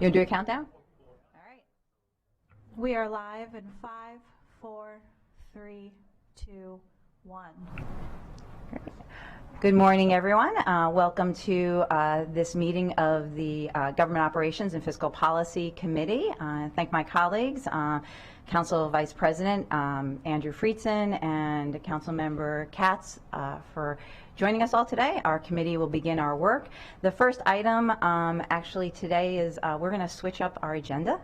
You'll do a countdown? All right. We are live in 5, 4, 3, 2, 1. Good morning, everyone. Welcome to this meeting of the Government Operations and Fiscal Policy Committee. Thank my colleagues, Council Vice President Andrew Friedson and Councilmember Katz for joining us all today. Our committee will begin our work. The first item actually today is we're going to switch up our agenda.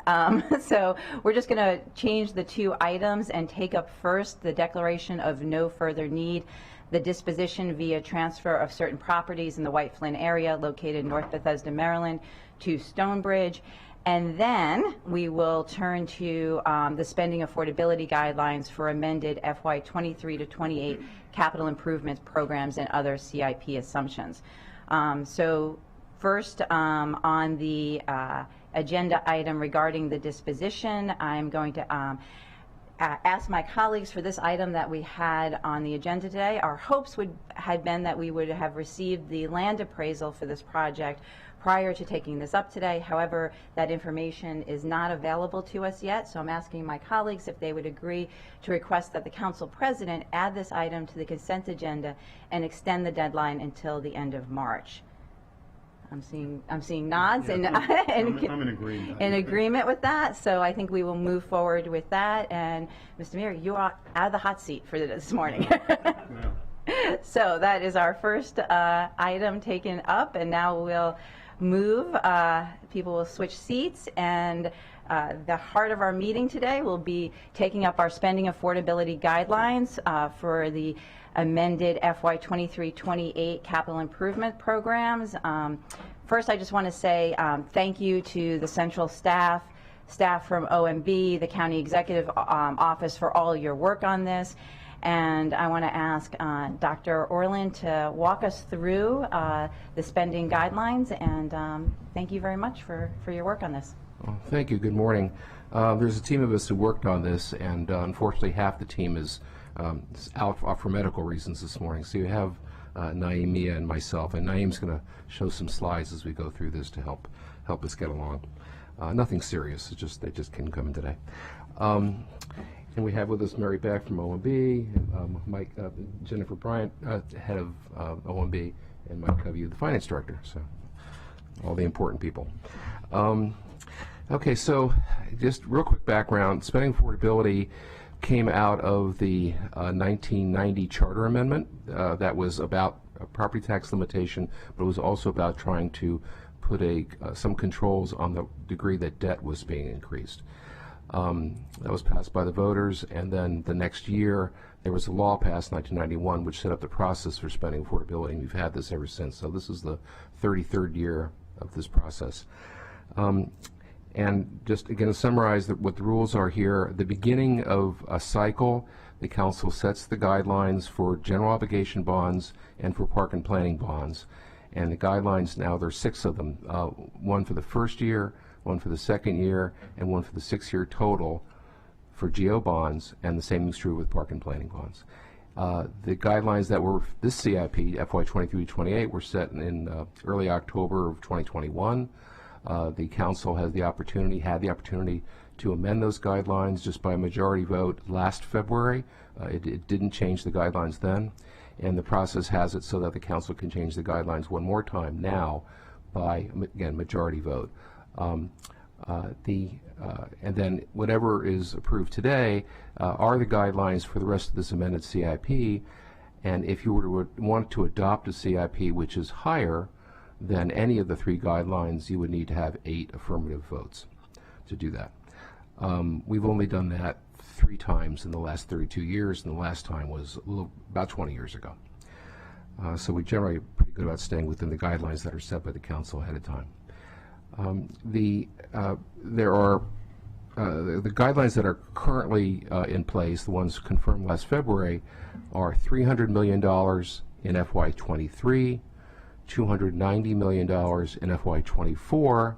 So we're just going to change the two items and take up first the declaration of no further need, the disposition via transfer of certain properties in the White Flint area located in North Bethesda, Maryland to Stonebridge. And then we will turn to the spending affordability guidelines for amended FY 23 to 28 capital improvement programs and other CIP assumptions. So first on the agenda item regarding the disposition, I'm going to ask my colleagues for this item that we had on the agenda today. Our hopes had been that we would have received the land appraisal for this project prior to taking this up today. However, that information is not available to us yet, so I'm asking my colleagues if they would agree to request that the Council President add this item to the consent agenda and extend the deadline until the end of March. I'm seeing nods, yeah, and I'm in agreement. In agreement with that. So I think we will move forward with that. And Mr. Mayor, you are out of the hot seat for this morning. Yeah. So that is our first item taken up, and now we'll move. People will switch seats, and the heart of our meeting today will be taking up our spending affordability guidelines for the amended FY 23-28 capital improvement programs. First, I just want to say thank you to the central staff from OMB, the County Executive Office for all your work on this. And I want to ask Dr. Orland to walk us through the spending guidelines, and thank you very much for your work on this. Well, thank you. Good morning. There's a team of us who worked on this, and unfortunately half the team is out for medical reasons this morning. So you have Naeem, Mia, and myself, and Naeem's going to show some slides as we go through this to help us get along. Nothing serious. It's just they just couldn't come in today. And we have with us Mary Beck from OMB, Mike, Jennifer Bryant, head of OMB, and Mike Covey, the finance director. So all the important people. Okay, so just real quick background. Spending affordability came out of the 1990 charter amendment that was about a property tax limitation, but it was also about trying to put some controls on the degree that debt was being increased. That was passed by the voters, and then the next year there was a law passed in 1991 which set up the process for spending affordability, and we've had this ever since. So this is the 33rd year of this process. And just again to summarize what the rules are here, at the beginning of a cycle, the council sets the guidelines for general obligation bonds and for park and planning bonds. And the guidelines now, there's 6 of them, one for the first year, one for the second year, and one for the 6-year total for GO bonds, and the same is true with park and planning bonds. The guidelines that were this CIP, FY 23-28, were set in early October of 2021. The council had the opportunity to amend those guidelines just by a majority vote last February. It didn't change the guidelines then, and the process has it so that the council can change the guidelines one more time now by, again, majority vote. And then whatever is approved today are the guidelines for the rest of this amended CIP, and if you were to want to adopt a CIP which is higher than any of the 3 guidelines, you would need to have 8 affirmative votes to do that. We've only done that 3 times in the last 32 years, and the last time was about 20 years ago. So we generally are pretty good about staying within the guidelines that are set by the council ahead of time. The guidelines that are currently in place, the ones confirmed last February, are $300 million in FY 23, $290 million in FY 24,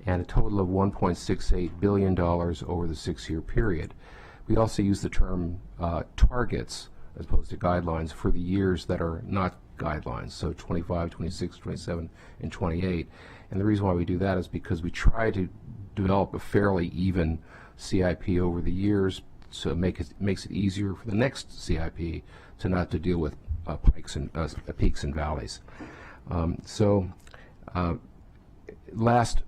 and a total of $1.68 billion over the 6-year period. We also use the term targets as opposed to guidelines for the years that are not guidelines, so 25, 26, 27, and 28. And the reason why we do that is because we try to develop a fairly even CIP over the years, so it makes it easier for the next CIP to not to deal with peaks and valleys. Last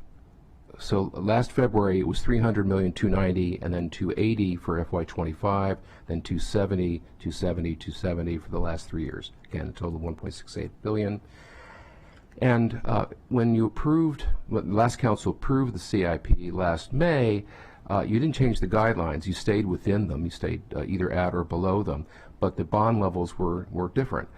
February it was 300,290,000, and then 280 for FY25, then 270, 270, 270 for the last 3 years. Again, a total of 1.68 billion. And when the last council approved the CIP last May, you didn't change the guidelines. You stayed within them. You stayed either at or below them, but the bond levels were different.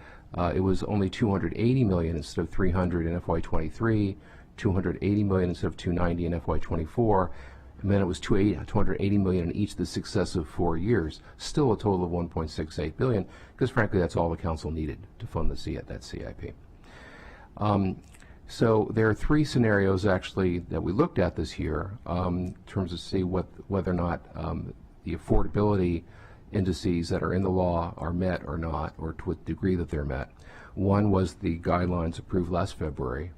It was only 280 million instead of 300 in FY23, 280 million instead of 290 in FY24, and then it was 280 million in each of the successive 4 years. Still a total of 1.68 billion, because frankly that's all the council needed to fund that CIP. So there are 3 scenarios actually that we looked at this year in terms of see whether or not the affordability indices that are in the law are met or not, or to what degree that they're met. One was the guidelines approved last February,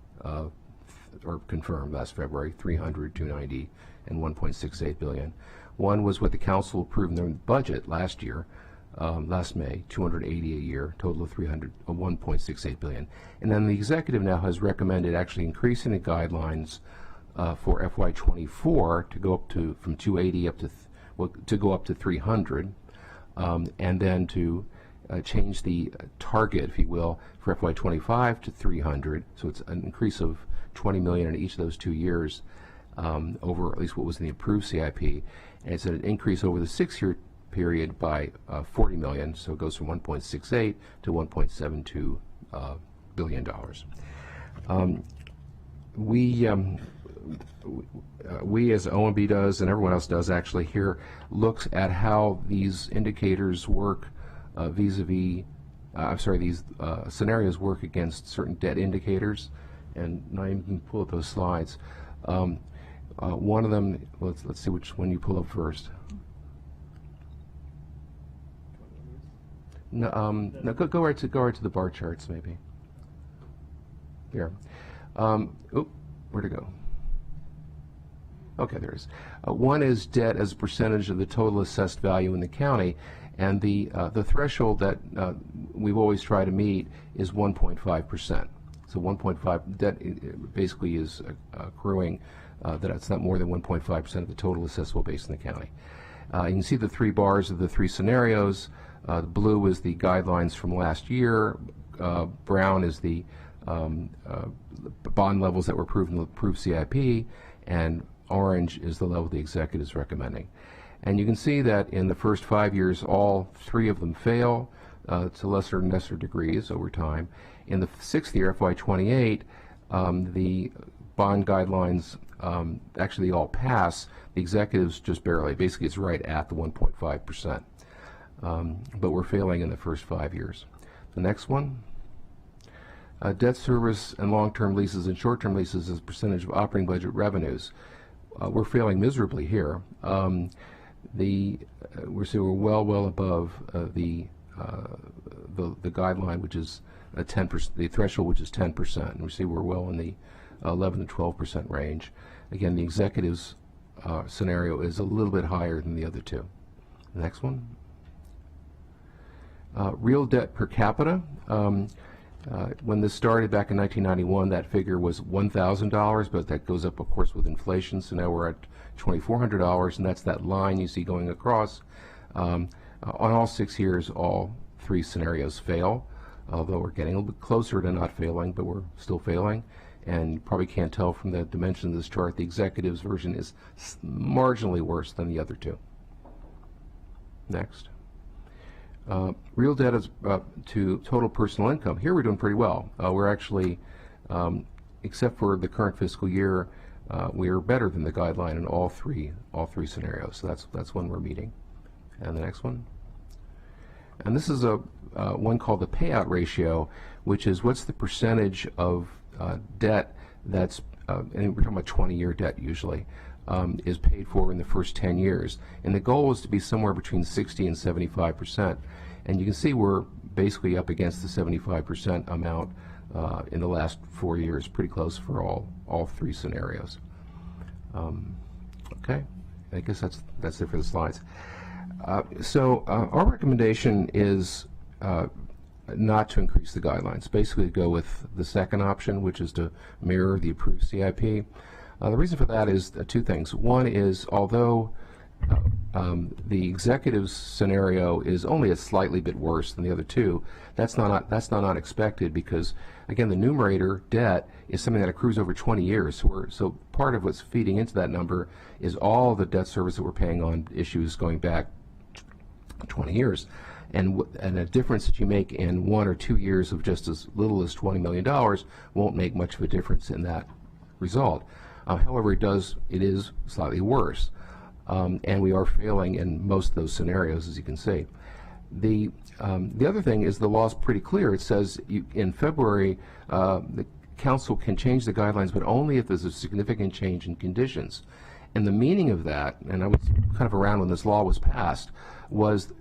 or confirmed last February, 300, 290, and 1.68 billion. One was what the council approved in their budget last year, last May, 280 a year, total of 1.68 billion. And then the executive now has recommended actually increasing the guidelines for FY24 to go up to from 280 up to go up to 300, and then to change the target, if you will, for FY25 to 300. So it's an increase of 20 million in each of those 2 years over at least what was in the approved CIP. And it's an increase over the 6-year period by 40 million, so it goes from 1.68 to 1.72 billion dollars. We as OMB does, and everyone else does actually here, looks at how these indicators work vis-a-vis, these scenarios work against certain debt indicators. And now you can pull up those slides. One of them, let's see which one you pull up first. No, go right to the bar charts maybe. There. Where'd it go? Okay, there it is. One is debt as a percentage of the total assessed value in the county, and the threshold that we've always tried to meet is 1.5%. So 1.5 debt basically is accruing that it's not more than 1.5% of the total assessable base in the county. You can see the 3 bars of the 3 scenarios. The blue is the guidelines from last year. Brown is the bond levels that were approved in the approved CIP, and orange is the level the executive is recommending. And you can see that in the first 5 years, all 3 of them fail to lesser and lesser degrees over time. In the 6th year, FY28, the bond guidelines actually all pass. The executives just barely. Basically, it's right at the 1.5%. But we're failing in the first 5 years. The next one, debt service and long-term leases and short-term leases as a percentage of operating budget revenues. We're failing miserably here. We're well above the guideline, which is 10%, the threshold, which is 10%, and we see we're well in the 11 to 12% range. Again, the executive's scenario is a little bit higher than the other 2. The next one. Real debt per capita. When this started back in 1991, that figure was $1,000, but that goes up, of course, with inflation. So now we're at $2,400, and that's that line you see going across. On all 6 years, all 3 scenarios fail, although we're getting a little bit closer to not failing, but we're still failing. And you probably can't tell from the dimension of this chart, the executive's version is marginally worse than the other 2. Next. Real debt is, to total personal income. Here we're doing pretty well. We're actually, except for the current fiscal year, we are better than the guideline in all three scenarios. So that's one we're meeting. And the next one. And this is a one called the payout ratio, which is what's the percentage of debt that's, and we're talking about 20-year debt usually, is paid for in the first 10 years. And the goal is to be somewhere between 60 and 75%. And you can see we're basically up against the 75% amount in the last 4 years, pretty close for all three scenarios. Okay, I guess that's it for the slides. So our recommendation is not to increase the guidelines, basically to go with the second option, which is to mirror the approved CIP. The reason for that is two things. One is, although the executive's scenario is only a slightly bit worse than the other two, that's not unexpected because, again, the numerator debt is something that accrues over 20 years. So part of what's feeding into that number is all the debt service that we're paying on issues going back 20 years. And a difference that you make in 1 or 2 years of just as little as $20 million won't make much of a difference in that result. However, it is slightly worse. And we are failing in most of those scenarios, as you can see. The other thing is the law is pretty clear. It says in February, the council can change the guidelines, but only if there's a significant change in conditions. And the meaning of that, and I was kind of around when this law was passed, was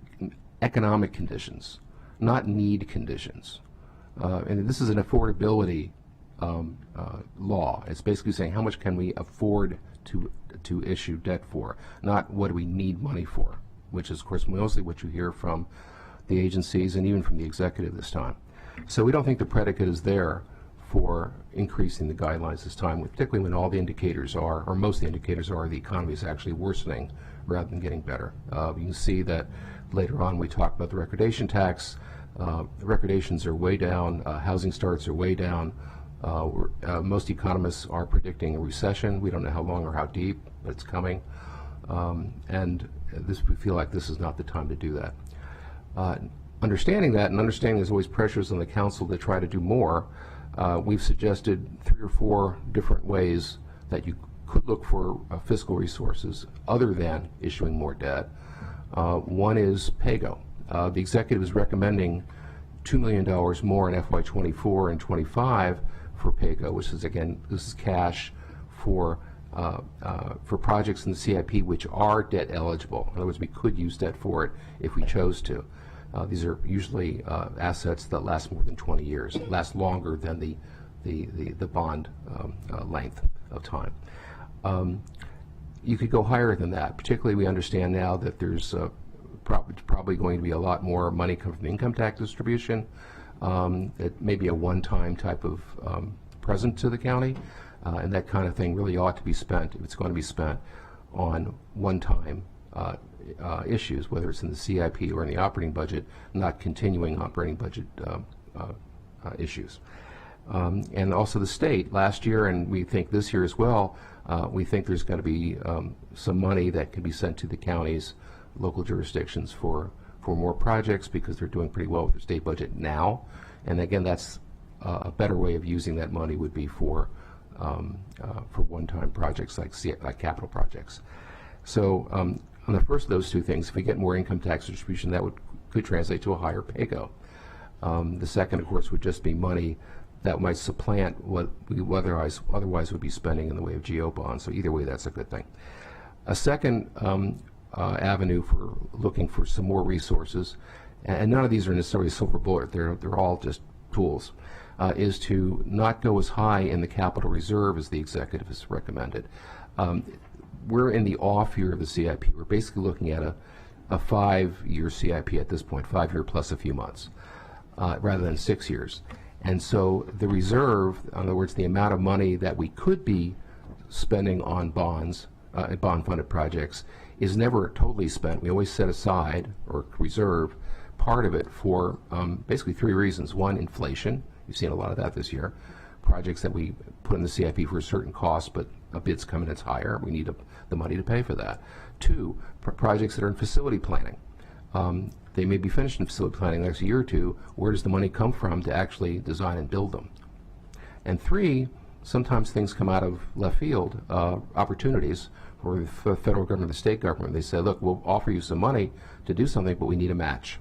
economic conditions, not need conditions. And this is an affordability law. It's basically saying how much can we afford to issue debt for, not what do we need money for, which is, of course, mostly what you hear from the agencies and even from the executive this time. So we don't think the predicate is there for increasing the guidelines this time, particularly when all the indicators are, or most of the indicators are, the economy is actually worsening rather than getting better. You can see that later on we talk about the recordation tax. The recordations are way down, housing starts are way down. Most economists are predicting a recession. We don't know how long or how deep, but it's coming. And we feel like this is not the time to do that. Understanding that, and understanding there's always pressures on the council to try to do more, we've suggested 3 or 4 different ways that you could look for fiscal resources other than issuing more debt. One is PAYGO. The executive is recommending $2 million more in FY24 and 25 for PAYGO, which is, again, this is cash for projects in the CIP which are debt eligible. In other words, we could use debt for it if we chose to. These are usually assets that last more than 20 years, last longer than the bond length of time. You could go higher than that. Particularly, we understand now that there's probably going to be a lot more money coming from the income tax distribution. It may be a one-time type of present to the county, and that kind of thing really ought to be spent, if it's going to be spent, on one-time issues, whether it's in the CIP or in the operating budget, not continuing operating budget issues. And also the state, last year, and we think this year as well, we think there's going to be some money that can be sent to the counties, local jurisdictions for more projects because they're doing pretty well with their state budget now. And again, that's a better way of using that money would be for one-time projects like capital projects. So on the first of those two things, if we get more income tax distribution, that could translate to a higher PAYGO. The second, of course, would just be money that might supplant what we otherwise would be spending in the way of GO bonds. So either way, that's a good thing. A second avenue for looking for some more resources, and none of these are necessarily a silver bullet, they're all just tools, is to not go as high in the capital reserve as the executive has recommended. We're in the off year of the CIP. We're basically looking at a 5-year CIP at this point, 5-year plus a few months, rather than 6 years. And so the reserve, in other words, the amount of money that we could be spending on bonds, bond-funded projects, is never totally spent. We always set aside or reserve part of it for basically 3 reasons. One, inflation. You've seen a lot of that this year. Projects that we put in the CIP for a certain cost, but a bid's come in that's higher. We need the money to pay for that. 2, projects that are in facility planning. They may be finished in facility planning the next year or 2. Where does the money come from to actually design and build them? And 3, sometimes things come out of left field, opportunities for the federal government, the state government. They say, look, we'll offer you some money to do something, but we need a match.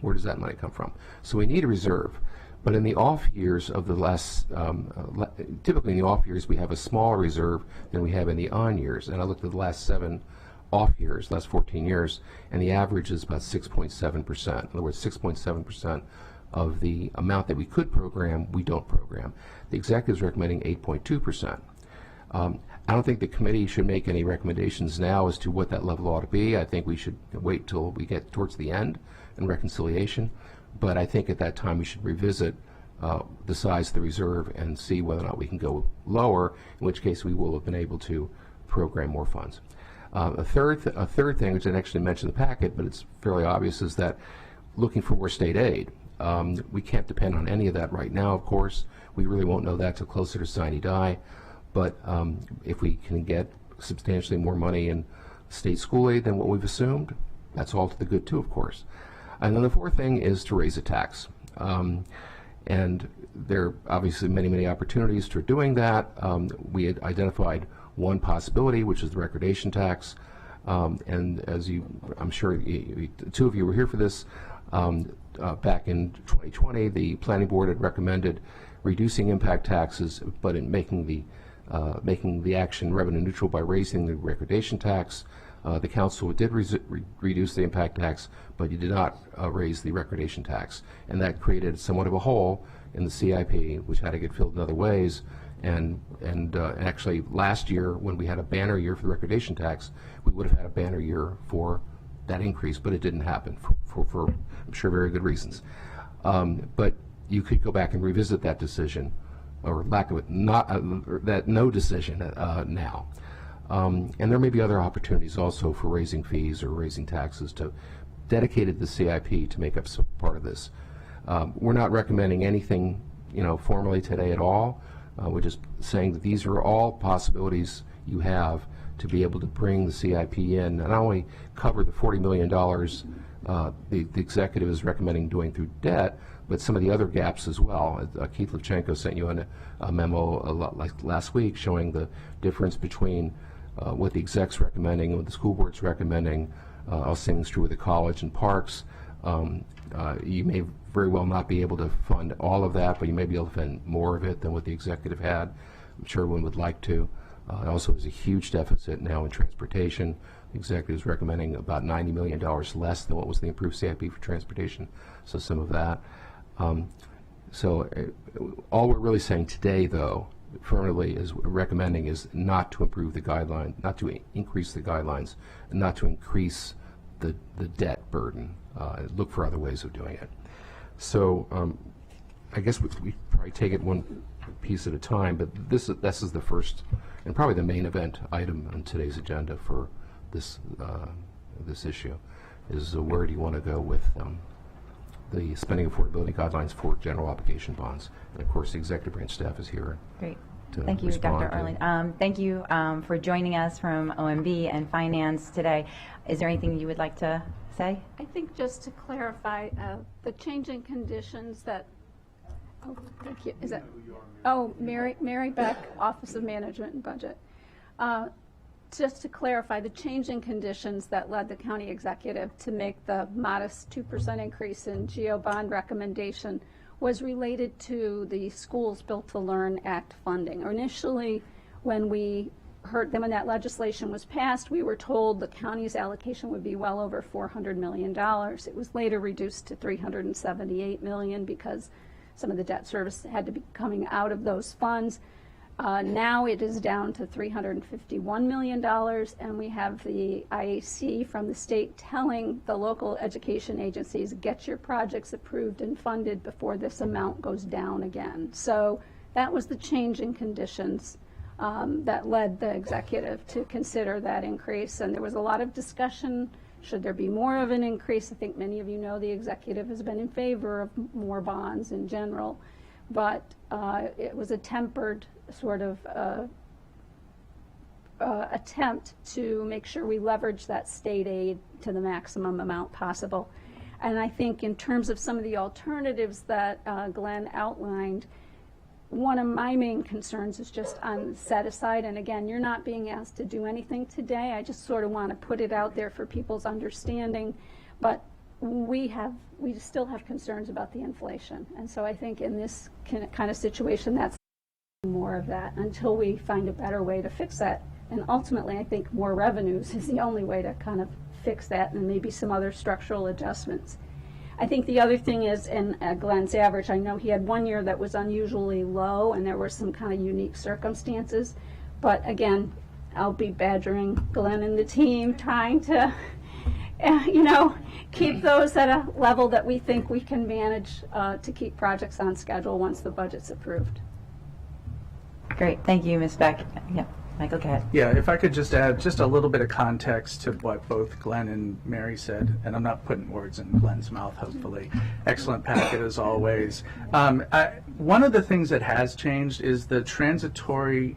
Where does that money come from? So we need a reserve. But in the off years of the last, typically in the off years, we have a smaller reserve than we have in the on years. And I looked at the last 7 off years, last 14 years, and the average is about 6.7%. In other words, 6.7% of the amount that we could program, we don't program. The executive is recommending 8.2%. I don't think the committee should make any recommendations now as to what that level ought to be. I think we should wait till we get towards the end in reconciliation. But I think at that time we should revisit the size of the reserve and see whether or not we can go lower, in which case we will have been able to program more funds. A third thing, which I didn't actually mention in the packet, but it's fairly obvious, is that looking for more state aid. We can't depend on any of that right now, of course. We really won't know that till closer to sine die. But if we can get substantially more money in state school aid than what we've assumed, that's all to the good too, of course. And then the fourth thing is to raise a tax. And there are obviously many, many opportunities for doing that. We had identified one possibility, which is the recordation tax. And as I'm sure the two of you were here for this, back in 2020, the Planning Board had recommended reducing impact taxes, but in making the action revenue neutral by raising the recordation tax. The council did reduce the impact tax, but you did not raise the recordation tax, and that created somewhat of a hole in the CIP, which had to get filled in other ways. And actually, last year, when we had a banner year for the recordation tax, we would have had a banner year for that increase, but it didn't happen for I'm sure, very good reasons. But you could go back and revisit that decision, or lack of it, that no decision now. And there may be other opportunities also for raising fees or raising taxes to dedicated the CIP to make up some part of this. We're not recommending anything, formally today at all. We're just saying that these are all possibilities you have to be able to bring the CIP in, not only cover the $40 million the executive is recommending doing through debt, but some of the other gaps as well. Keith Levchenko sent you a memo like last week showing the difference between what the exec's recommending and what the school board's recommending. All things true with the college and parks. You may very well not be able to fund all of that, but you may be able to fund more of it than what the executive had. I'm sure one would like to. Also, there's a huge deficit now in transportation. The executive is recommending about $90 million less than what was the improved CIP for transportation, so some of that. All we're really saying today, though, firmly is recommending is not to improve the guideline, not to increase the guidelines, and not to increase the debt burden. Look for other ways of doing it. So I guess we probably take it one piece at a time, but this is the first and probably the main event item on today's agenda for this issue, is where do you want to go with the spending affordability guidelines for general obligation bonds. And of course the executive branch staff is here. Great. Thank you, Dr. Erling. Thank you for joining us from OMB and Finance today. Is there anything you would like to say? I think just to clarify, the changing conditions that, oh, thank you. Is that, oh, Mary Beck, Office of Management and Budget. Just to clarify, the changing conditions that led the county executive to make the modest 2% increase in GO bond recommendation was related to the Schools Built to Learn Act funding. Initially, when we heard them, when that legislation was passed, we were told the county's allocation would be well over $400 million. It was later reduced to $378 million because some of the debt service had to be coming out of those funds. Now it is down to $351 million, and we have the IAC from the state telling the local education agencies, get your projects approved and funded before this amount goes down again. So that was the change in conditions that led the executive to consider that increase. And there was a lot of discussion, should there be more of an increase? I think many of you know the executive has been in favor of more bonds in general, but it was a tempered sort of attempt to make sure we leverage that state aid to the maximum amount possible. And I think in terms of some of the alternatives that Glenn outlined, one of my main concerns is just on set aside. And again, you're not being asked to do anything today. I just sort of want to put it out there for people's understanding. But we still have concerns about the inflation. And so I think in this kind of situation, that's more of that until we find a better way to fix that. And ultimately, I think more revenues is the only way to kind of fix that, and maybe some other structural adjustments. I think the other thing is, in Glenn's average, I know he had one year that was unusually low, and there were some kind of unique circumstances. But again, I'll be badgering Glenn and the team, trying to, keep those at a level that we think we can manage to keep projects on schedule once the budget's approved. Great, thank you, Ms. Beck. Yeah, Michael, go ahead. Yeah, if I could just add just a little bit of context to what both Glenn and Mary said, and I'm not putting words in Glenn's mouth, hopefully. Excellent packet as always. One of the things that has changed is the transitory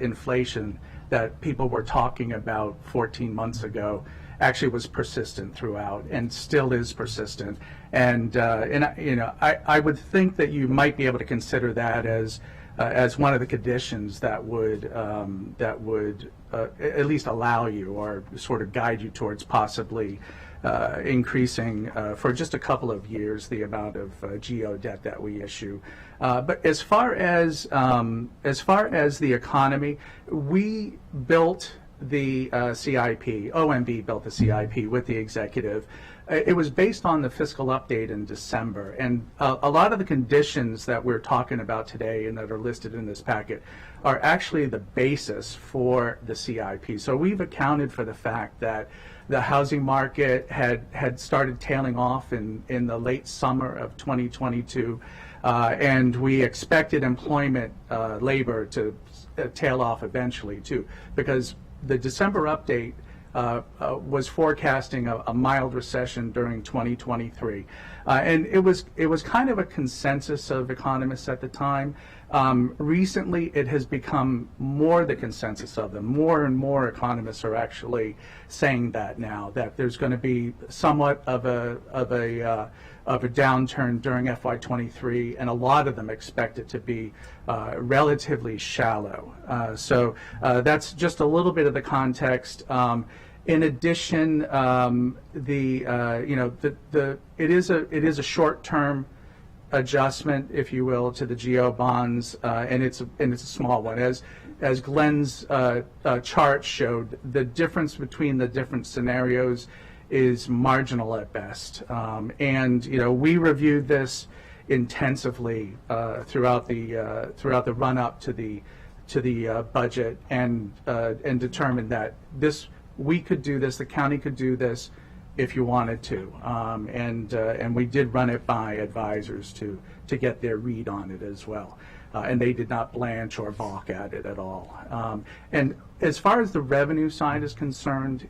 inflation that people were talking about 14 months ago actually was persistent throughout and still is persistent. And I would think that you might be able to consider that as one of the conditions that would at least allow you or sort of guide you towards possibly increasing for just a couple of years the amount of GO debt that we issue. But as far as the economy, we built the CIP, OMB built the CIP with the executive. It was based on the fiscal update in December, and a lot of the conditions that we're talking about today and that are listed in this packet are actually the basis for the CIP. So we've accounted for the fact that the housing market had started tailing off in the late summer of 2022, and we expected employment labor to tail off eventually too, because the December update was forecasting a mild recession during 2023, and it was kind of a consensus of economists at the time. Recently, it has become more the consensus of them. More and more economists are actually saying that now, that there's going to be somewhat of a downturn during FY23, and a lot of them expect it to be relatively shallow. So that's just a little bit of the context. In addition, it is a short-term adjustment, if you will, to the GO bonds, and it's a small one. As Glenn's chart showed, the difference between the different scenarios is marginal at best. And we reviewed this intensively throughout the run-up to the budget, and determined that we could do this, the county could do this if you wanted to, and we did run it by advisors to get their read on it as well, and they did not blanch or balk at it at all. And as far as the revenue side is concerned,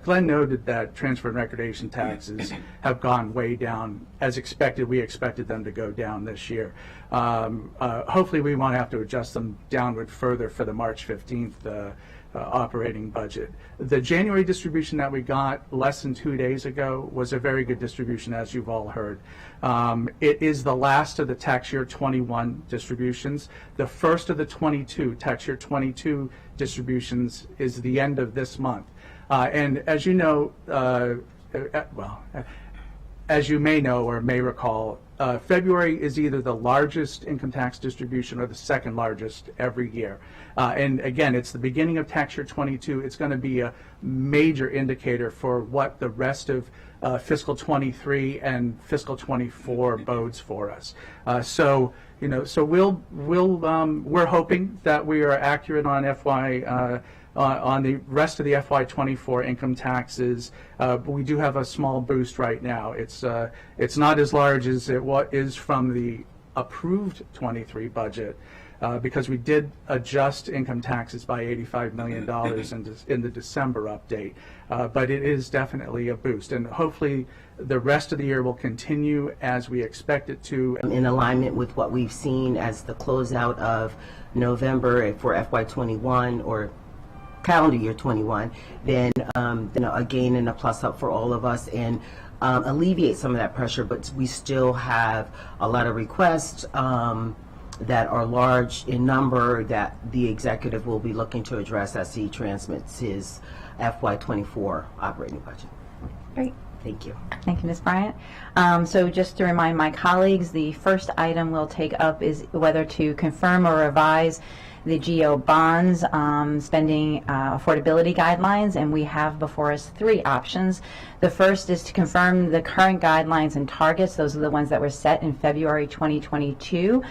Glenn noted that transfer and recordation taxes have gone way down as expected. We expected them to go down this year. Hopefully, we won't have to adjust them downward further for the March 15th. Operating budget. The January distribution that we got less than 2 days ago was a very good distribution, as you've all heard. It is the last of the tax year 21 distributions. The first of the 22 tax year 22 distributions is the end of this month. And as you know, as you may know or may recall, February is either the largest income tax distribution or the second largest every year. And again, it's the beginning of tax year 22. It's going to be a major indicator for what the rest of fiscal 23 and fiscal 24 bodes for us. So we're hoping that we are accurate on on the rest of the FY24 income taxes. But we do have a small boost right now. It's not as large as it is from the approved 23 budget, because we did adjust income taxes by $85 million in the December update. But it is definitely a boost, and hopefully the rest of the year will continue as we expect it to. In alignment with what we've seen as the closeout of November for FY21 or calendar year 21, then a gain and a plus up for all of us, and alleviate some of that pressure. But we still have a lot of requests that are large in number that the executive will be looking to address as he transmits his FY24 operating budget. Great. Thank you. Thank you, Ms. Bryant. So just to remind my colleagues, the first item we'll take up is whether to confirm or revise the GO bonds spending affordability guidelines, and we have before us three options. The first is to confirm the current guidelines and targets. Those are the ones that were set in February 2022.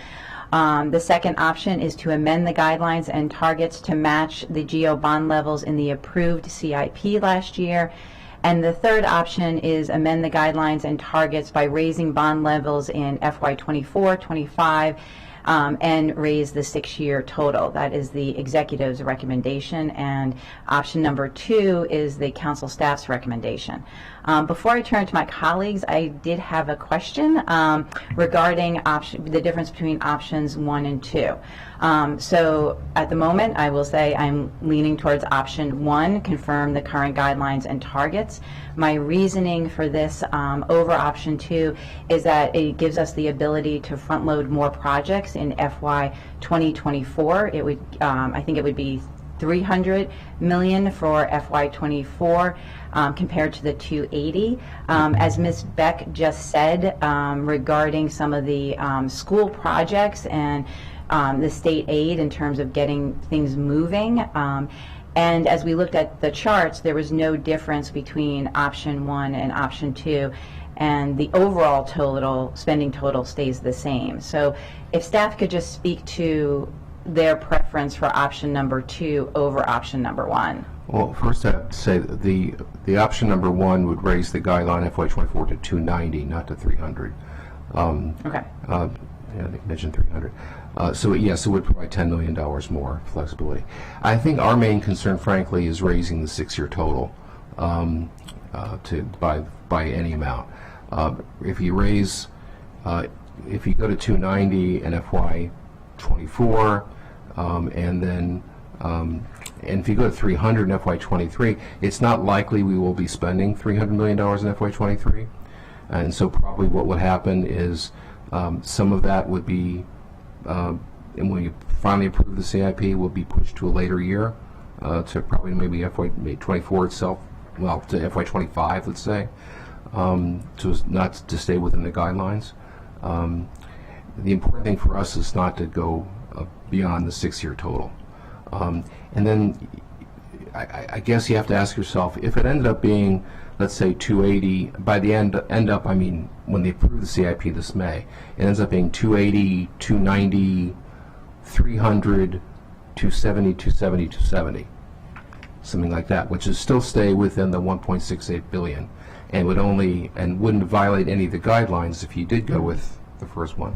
The second option is to amend the guidelines and targets to match the GO bond levels in the approved CIP last year. And the third option is amend the guidelines and targets by raising bond levels in FY24, 25, and raise the 6-year total. That is the executive's recommendation, and option number 2 is the council staff's recommendation. Before I turn to my colleagues, I did have a question regarding the difference between options 1 and 2. So at the moment, I will say I'm leaning towards option 1, confirm the current guidelines and targets. My reasoning for this over option 2 is that it gives us the ability to front load more projects in FY 2024. It would, I think it would be $300 million for FY24 compared to the $280. As Ms. Beck just said, regarding some of the school projects and the state aid in terms of getting things moving. And as we looked at the charts, there was no difference between option 1 and option 2, and the overall total, spending total, stays the same. So if staff could just speak to their preference for option number 2 over option number 1. Well, first I have to say that the option number 1 would raise the guideline FY24 to 290, not to 300. Okay. Yeah, they mentioned 300. So yes, it would provide $10 million more flexibility. I think our main concern, frankly, is raising the 6-year total to by any amount. If you raise, if you go to 290 and FY24, and then and if you go to 300 in FY23, it's not likely we will be spending $300 million in FY23, and so probably what would happen is some of that would be, and when you finally approve the CIP, will be pushed to a later year, to probably maybe FY24 itself, well, to FY25, let's say, so as not to stay within the guidelines. The important thing for us is not to go beyond the 6-year total. And then I guess you have to ask yourself, if it ended up being, let's say, 280, by the end up, I mean, when they approve the CIP this May, it ends up being 280, 290, 300, 270, 270, 270, something like that, which is still stay within the 1.68 billion, and would only, and wouldn't violate any of the guidelines if you did go with the first one.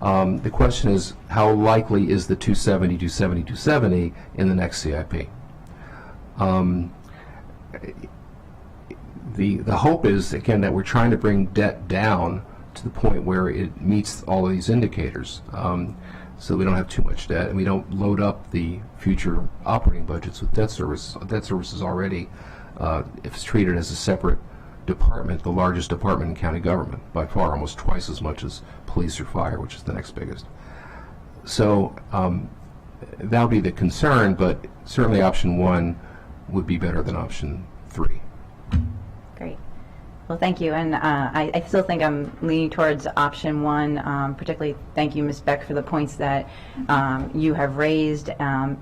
The question is, how likely is the 270, 270, 270 in the next CIP? The hope is, again, that we're trying to bring debt down to the point where it meets all of these indicators, so we don't have too much debt and we don't load up the future operating budgets with debt service. Debt service is already, if it's treated as a separate department, the largest department in county government, by far, almost twice as much as police or fire, which is the next biggest. So that would be the concern, but certainly option 1 would be better than option 3. Great. Well, thank you. And I still think I'm leaning towards option 1, particularly thank you, Ms. Beck, for the points that you have raised.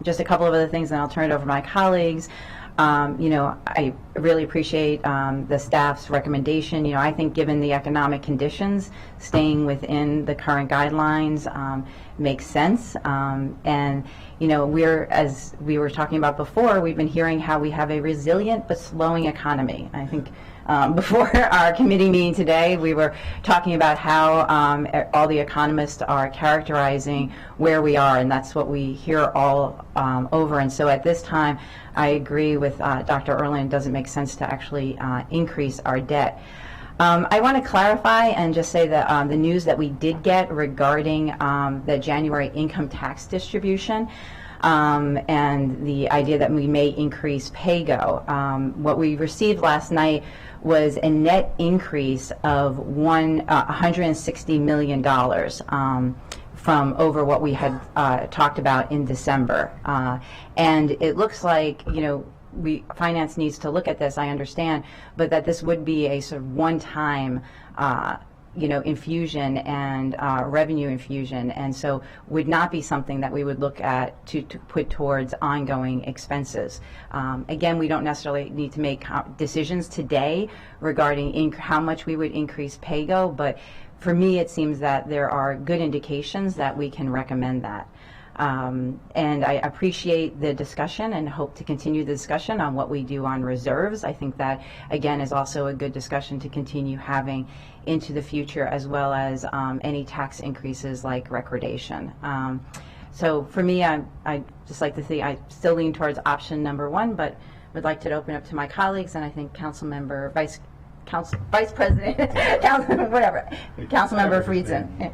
Just a couple of other things, and I'll turn it over to my colleagues. You know, I really appreciate the staff's recommendation. You know, I think given the economic conditions, staying within the current guidelines makes sense. And, you know, as we were talking about before, we've been hearing how we have a resilient but slowing economy. I think before our committee meeting today, we were talking about how all the economists are characterizing where we are, and that's what we hear all over. And so at this time, I agree with Dr. Erlin. It doesn't make sense to actually increase our debt. I want to clarify and just say that the news that we did get regarding the January income tax distribution and the idea that we may increase PAYGO. What we received last night was a net increase of $160 million from over what we had talked about in December. And it looks like, you know, finance needs to look at this, I understand, but that this would be a sort of one-time infusion and revenue infusion, and so would not be something that we would look at to put towards ongoing expenses. Again, we don't necessarily need to make decisions today regarding how much we would increase pay-go, but for me, it seems that there are good indications that we can recommend that. And I appreciate the discussion and hope to continue the discussion on what we do on reserves. I think that, again, is also a good discussion to continue having into the future, as well as any tax increases like recordation. So for me, I just like to see, I still lean towards option number one, but would like to open up to my colleagues, and I think Vice President, Councilmember Friedson.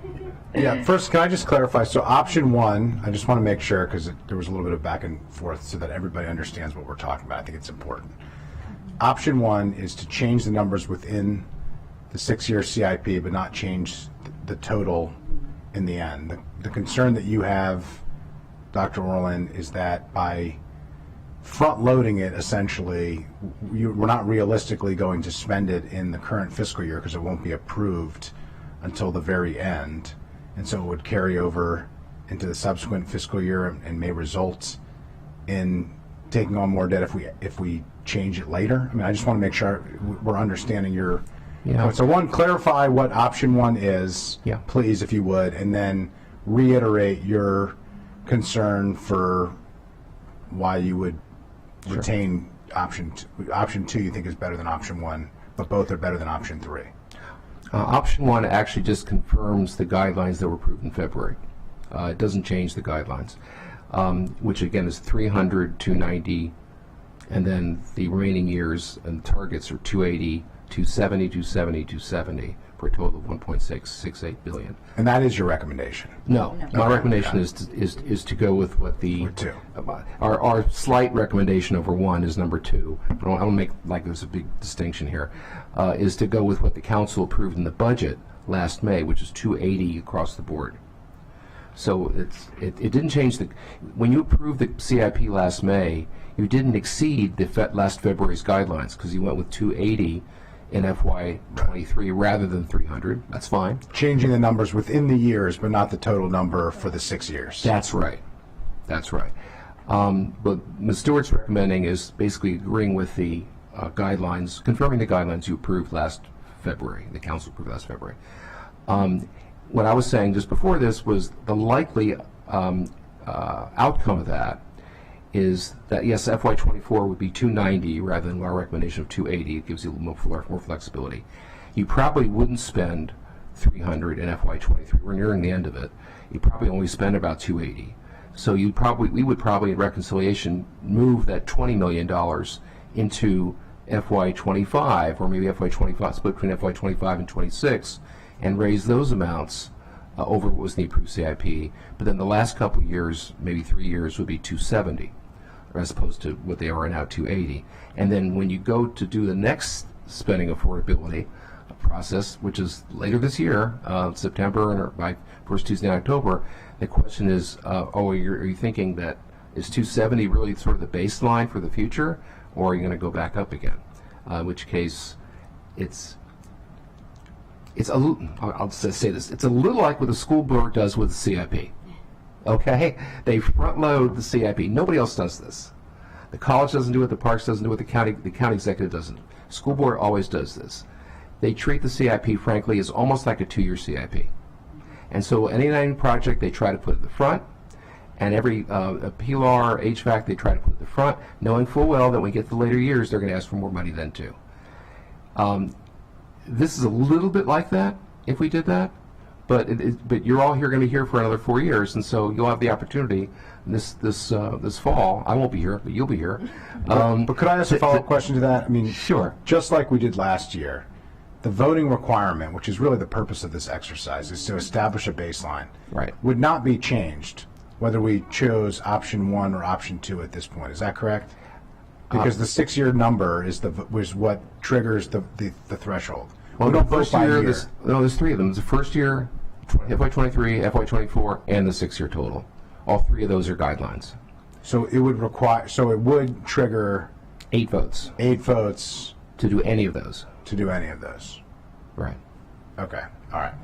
Yeah, first, can I just clarify? So option one, I just want to make sure, because there was a little bit of back and forth, so that everybody understands what we're talking about. I think it's important. Option one is to change the numbers within the 6-year CIP, but not change the total in the end. The concern that you have, Dr. Orland, is that by front-loading it, essentially, we're not realistically going to spend it in the current fiscal year because it won't be approved until the very end. And so it would carry over into the subsequent fiscal year and may result in taking on more debt if we change it later. I mean, I just want to make sure we're understanding your. Yeah. So one, clarify what option one is, yeah, please, if you would, and then reiterate your concern for why you would retain option two. You think is better than option one, but both are better than option three. Option one actually just confirms the guidelines that were approved in February. It doesn't change the guidelines, which again is 300, 290, and then the remaining years and targets are 280, 270, 270, 270, for a total of 1.668 billion. And that is your recommendation? No, my recommendation is to go with what the two. Our slight recommendation over one is number two. I don't make like there's a big distinction here. Is to go with what the council approved in the budget last May, which is 280 across the board. So it didn't change when you approved the CIP last May, you didn't exceed the last February's guidelines because you went with 280 in FY23 rather than 300. That's fine. Changing the numbers within the years, but not the total number for the 6 years. That's right. That's right. But Ms. Stewart's recommending is basically agreeing with the guidelines, confirming the guidelines you approved last February, the council approved last February. What I was saying just before this was the likely outcome of that is that, yes, FY24 would be 290 rather than our recommendation of 280. It gives you a little more flexibility. You probably wouldn't spend 300 in FY23. We're nearing the end of it. You probably only spend about 280. So we would probably in reconciliation move that $20 million into FY25, or maybe FY25, split between FY25 and 26, and raise those amounts over what was in the approved CIP. But then the last couple of years, maybe 3 years, would be 270, as opposed to what they are now, 280. And then when you go to do the next spending affordability process, which is later this year, September, or by first Tuesday in October, the question is, are you thinking that is 270 really sort of the baseline for the future, or are you going to go back up again? In which case, it's a little, I'll just say this, it's a little like what the school board does with the CIP. Okay? They front load the CIP. Nobody else does this. The college doesn't do it, the parks doesn't do it, the county executive doesn't. School board always does this. They treat the CIP, frankly, as almost like a 2-year CIP. And so any project they try to put at the front, and every PLR, HVAC, they try to put at the front, knowing full well that when we get to the later years, they're going to ask for more money then too. This is a little bit like that, if we did that, but you're all here going to be here for another 4 years, and so you'll have the opportunity this fall. I won't be here, but you'll be here. But could I ask a follow-up question to that? I mean, sure. Just like we did last year, the voting requirement, which is really the purpose of this exercise, is to establish a baseline. Right. Would not be changed whether we chose option 1 or option 2 at this point. Is that correct? Because the 6-year number was what triggers the threshold. Well, the first year, there's 3 of them. There's the first year, FY23, FY24, and the 6-year total. All 3 of those are guidelines. So it would trigger 8 votes 8 votes to do any of those. to do any of those. Right. Okay, all right.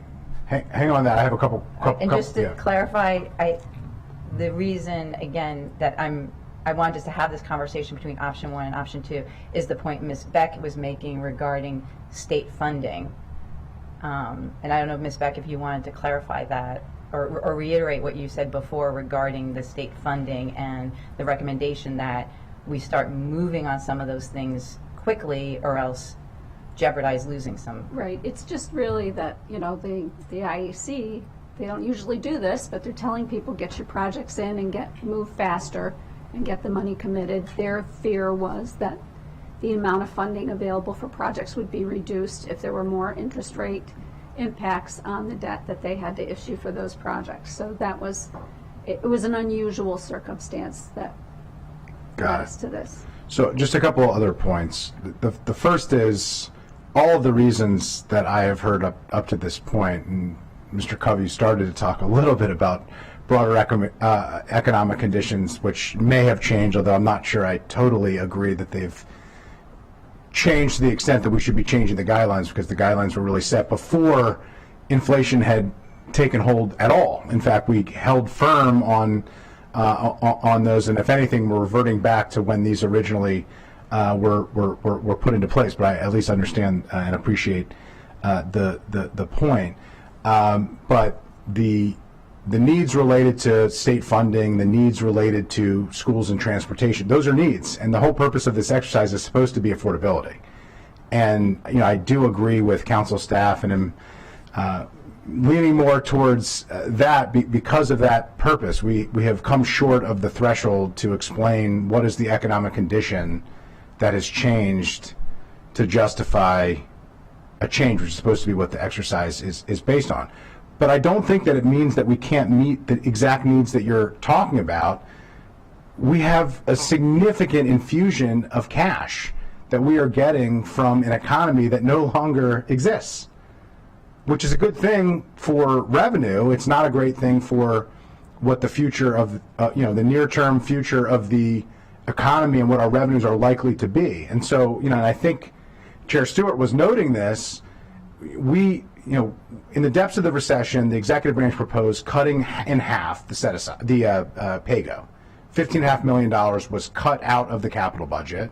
Hang on that. I have a couple And just to yeah. clarify, the reason, again, that I wanted us to have this conversation between option 1 and option 2 is the point Ms. Beck was making regarding state funding. And I don't know, Ms. Beck, if you wanted to clarify that or reiterate what you said before regarding the state funding and the recommendation that we start moving on some of those things quickly or else jeopardize losing some. Right, it's just really that, the IEC, they don't usually do this, but they're telling people, get your projects in and move faster and get the money committed. Their fear was that the amount of funding available for projects would be reduced if there were more interest rate impacts on the debt that they had to issue for those projects. So it was an unusual circumstance that led us to this. So just a couple other points. The first is all of the reasons that I have heard up to this point, and Mr. Covey started to talk a little bit about broader economic conditions, which may have changed, although I'm not sure I totally agree that they've changed to the extent that we should be changing the guidelines, because the guidelines were really set before inflation had taken hold at all. In fact, we held firm on those, and if anything, we're reverting back to when these originally were put into place. But I at least understand and appreciate the point. But the needs related to state funding, the needs related to schools and transportation, those are needs. And the whole purpose of this exercise is supposed to be affordability. And I do agree with council staff, and am leaning more towards that because of that purpose. We have come short of the threshold to explain what is the economic condition that has changed to justify a change, which is supposed to be what the exercise is based on. But I don't think that it means that we can't meet the exact needs that you're talking about. We have a significant infusion of cash that we are getting from an economy that no longer exists, which is a good thing for revenue. It's not a great thing for what the future of, the near-term future of the economy and what our revenues are likely to be. And so, and I think Chair Stewart was noting this. In the depths of the recession, the executive branch proposed cutting in half the set aside, the PAYGO. $15.5 million was cut out of the capital budget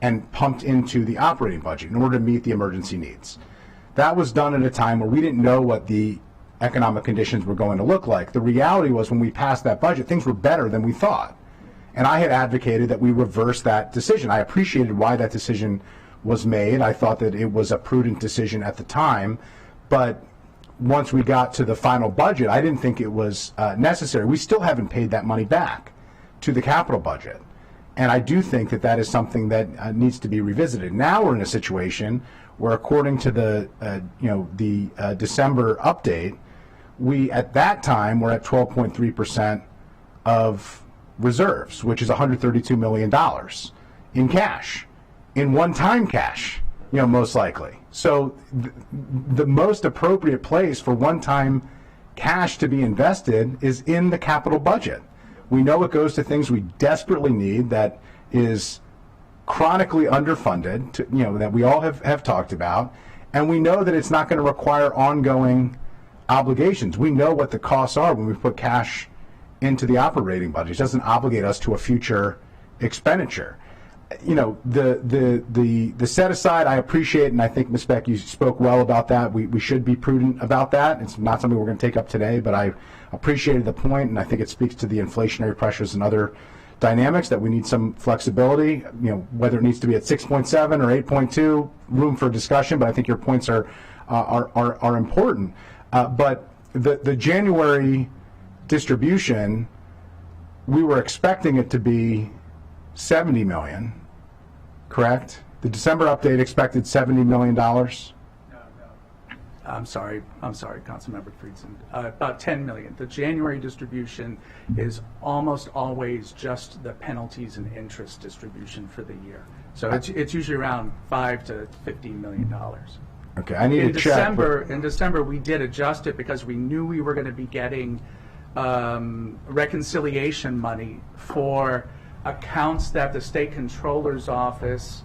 and pumped into the operating budget in order to meet the emergency needs. That was done at a time where we didn't know what the economic conditions were going to look like. The reality was, when we passed that budget, things were better than we thought. And I had advocated that we reverse that decision. I appreciated why that decision was made. I thought that it was a prudent decision at the time. But once we got to the final budget, I didn't think it was necessary. We still haven't paid that money back to the capital budget. And I do think that that is something that needs to be revisited. Now we're in a situation where, according to the December update, we at that time were at 12.3% of reserves, which is $132 million in cash, in one-time cash, most likely. So the most appropriate place for one-time cash to be invested is in the capital budget. We know it goes to things we desperately need, that is chronically underfunded, that we all have talked about, and we know that it's not going to require ongoing obligations. We know what the costs are when we put cash into the operating budget. It doesn't obligate us to a future expenditure. The set aside, I appreciate, and I think, Ms. Beck, you spoke well about that. We should be prudent about that. It's not something we're going to take up today, but I appreciated the point, and I think it speaks to the inflationary pressures and other dynamics that we need some flexibility. Whether it needs to be at 6.7 or 8.2, room for discussion. But I think your points are important. But the January distribution, we were expecting it to be $70 million, correct? The December update expected $70 million. No. I'm sorry, Councilmember Friedson. About $10 million. The January distribution is almost always just the penalties and interest distribution for the year. So it's usually around $5 to $15 million. Okay, I need to check. In December, we did adjust it because we knew we were going to be getting reconciliation money for accounts that the state controller's office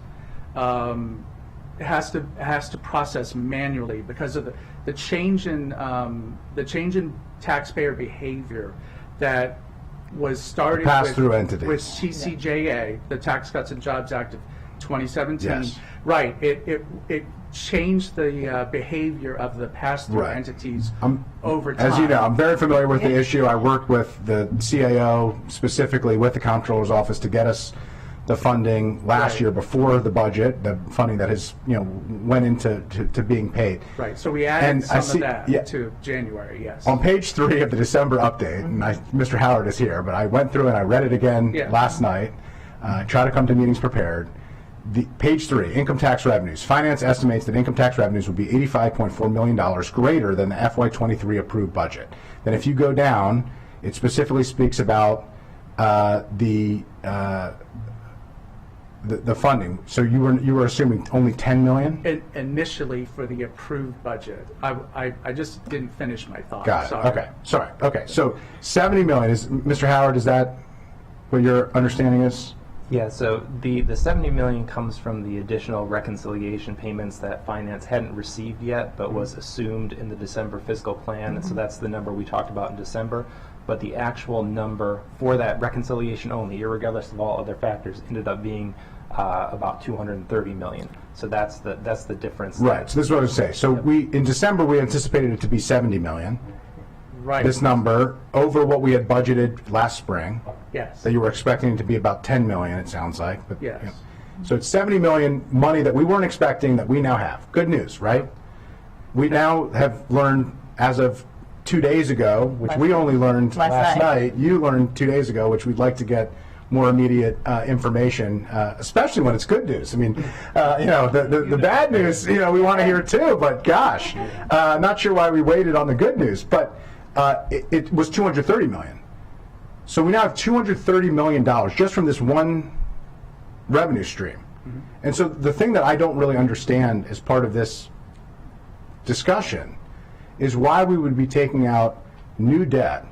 has to process manually because of the change in taxpayer behavior that was started Pass-through entities. with TCJA, the Tax Cuts and Jobs Act of 2017. Yes. Right. It changed the behavior of the pass-through Right. entities over time. As you know, I'm very familiar with the issue. I worked with the CAO, specifically with the Comptroller's Office, to get us the funding last Right. year before the budget, the funding that has, went into to being paid. Right. So we added And I some see- of that yeah. to January, yes. On page 3 of the December update, and Mr. Howard is here, but I went through and I read it again Yeah. last night, try to come to meetings prepared. Page 3, income tax revenues. Finance estimates that income tax revenues will be $85.4 million greater than the FY23 approved budget. Then if you go down, it specifically speaks about the funding. So you were assuming only 10 million? Initially for the approved budget. I just didn't finish my thought. Got it. Sorry. Okay. Sorry. Okay. So 70 million is, Mr. Howard, is that what your understanding is? Yeah, so the 70 million comes from the additional reconciliation payments that finance hadn't received yet, but was assumed in the December fiscal plan, and so that's the number we talked about in December. But the actual number for that reconciliation only, irregardless of all other factors, ended up being about 230 million. So that's the difference. Right. So this is what I was saying. So in December we anticipated it to be 70 million. Right. This number over what we had budgeted last spring. Yes. That you were expecting it to be about 10 million, it sounds like. But, Yes. So it's 70 million money that we weren't expecting that we now have. Good news, right? We now have learned as of 2 days ago, which we only learned last night. You learned 2 days ago, which we'd like to get more immediate information, especially when it's good news. I mean, the bad news, we want to hear too, but gosh, not sure why we waited on the good news, but it was 230 million. So we now have $230 million just from this one revenue stream. Mm-hmm. And so the thing that I don't really understand as part of this discussion is why we would be taking out new debt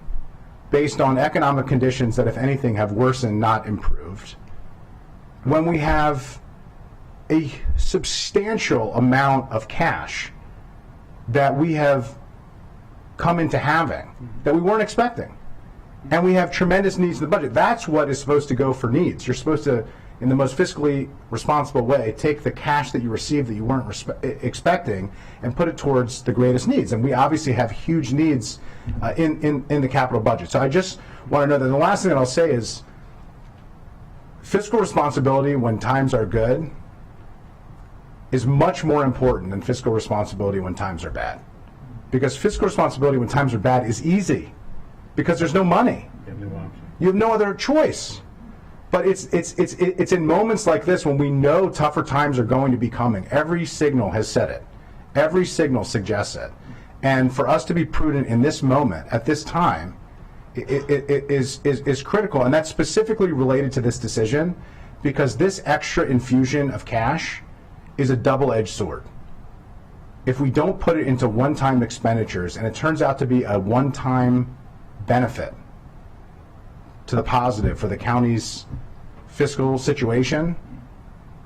based on economic conditions that, if anything, have worsened, not improved, when we have a substantial amount of cash that we have come into having that we weren't expecting. And we have tremendous needs in the budget. That's what is supposed to go for needs. You're supposed to, in the most fiscally responsible way, take the cash that you received that you weren't expecting and put it towards the greatest needs. And we obviously have huge needs in the capital budget. So I just want to know that the last thing that I'll say is fiscal responsibility when times are good is much more important than fiscal responsibility when times are bad. Because fiscal responsibility when times are bad is easy. Because there's no money. You have no other choice. But it's in moments like this when we know tougher times are going to be coming. Every signal has said it. Every signal suggests it. And for us to be prudent in this moment, at this time, it is critical. And that's specifically related to this decision because this extra infusion of cash is a double-edged sword. If we don't put it into one-time expenditures, and it turns out to be a one-time benefit to the positive for the county's fiscal situation,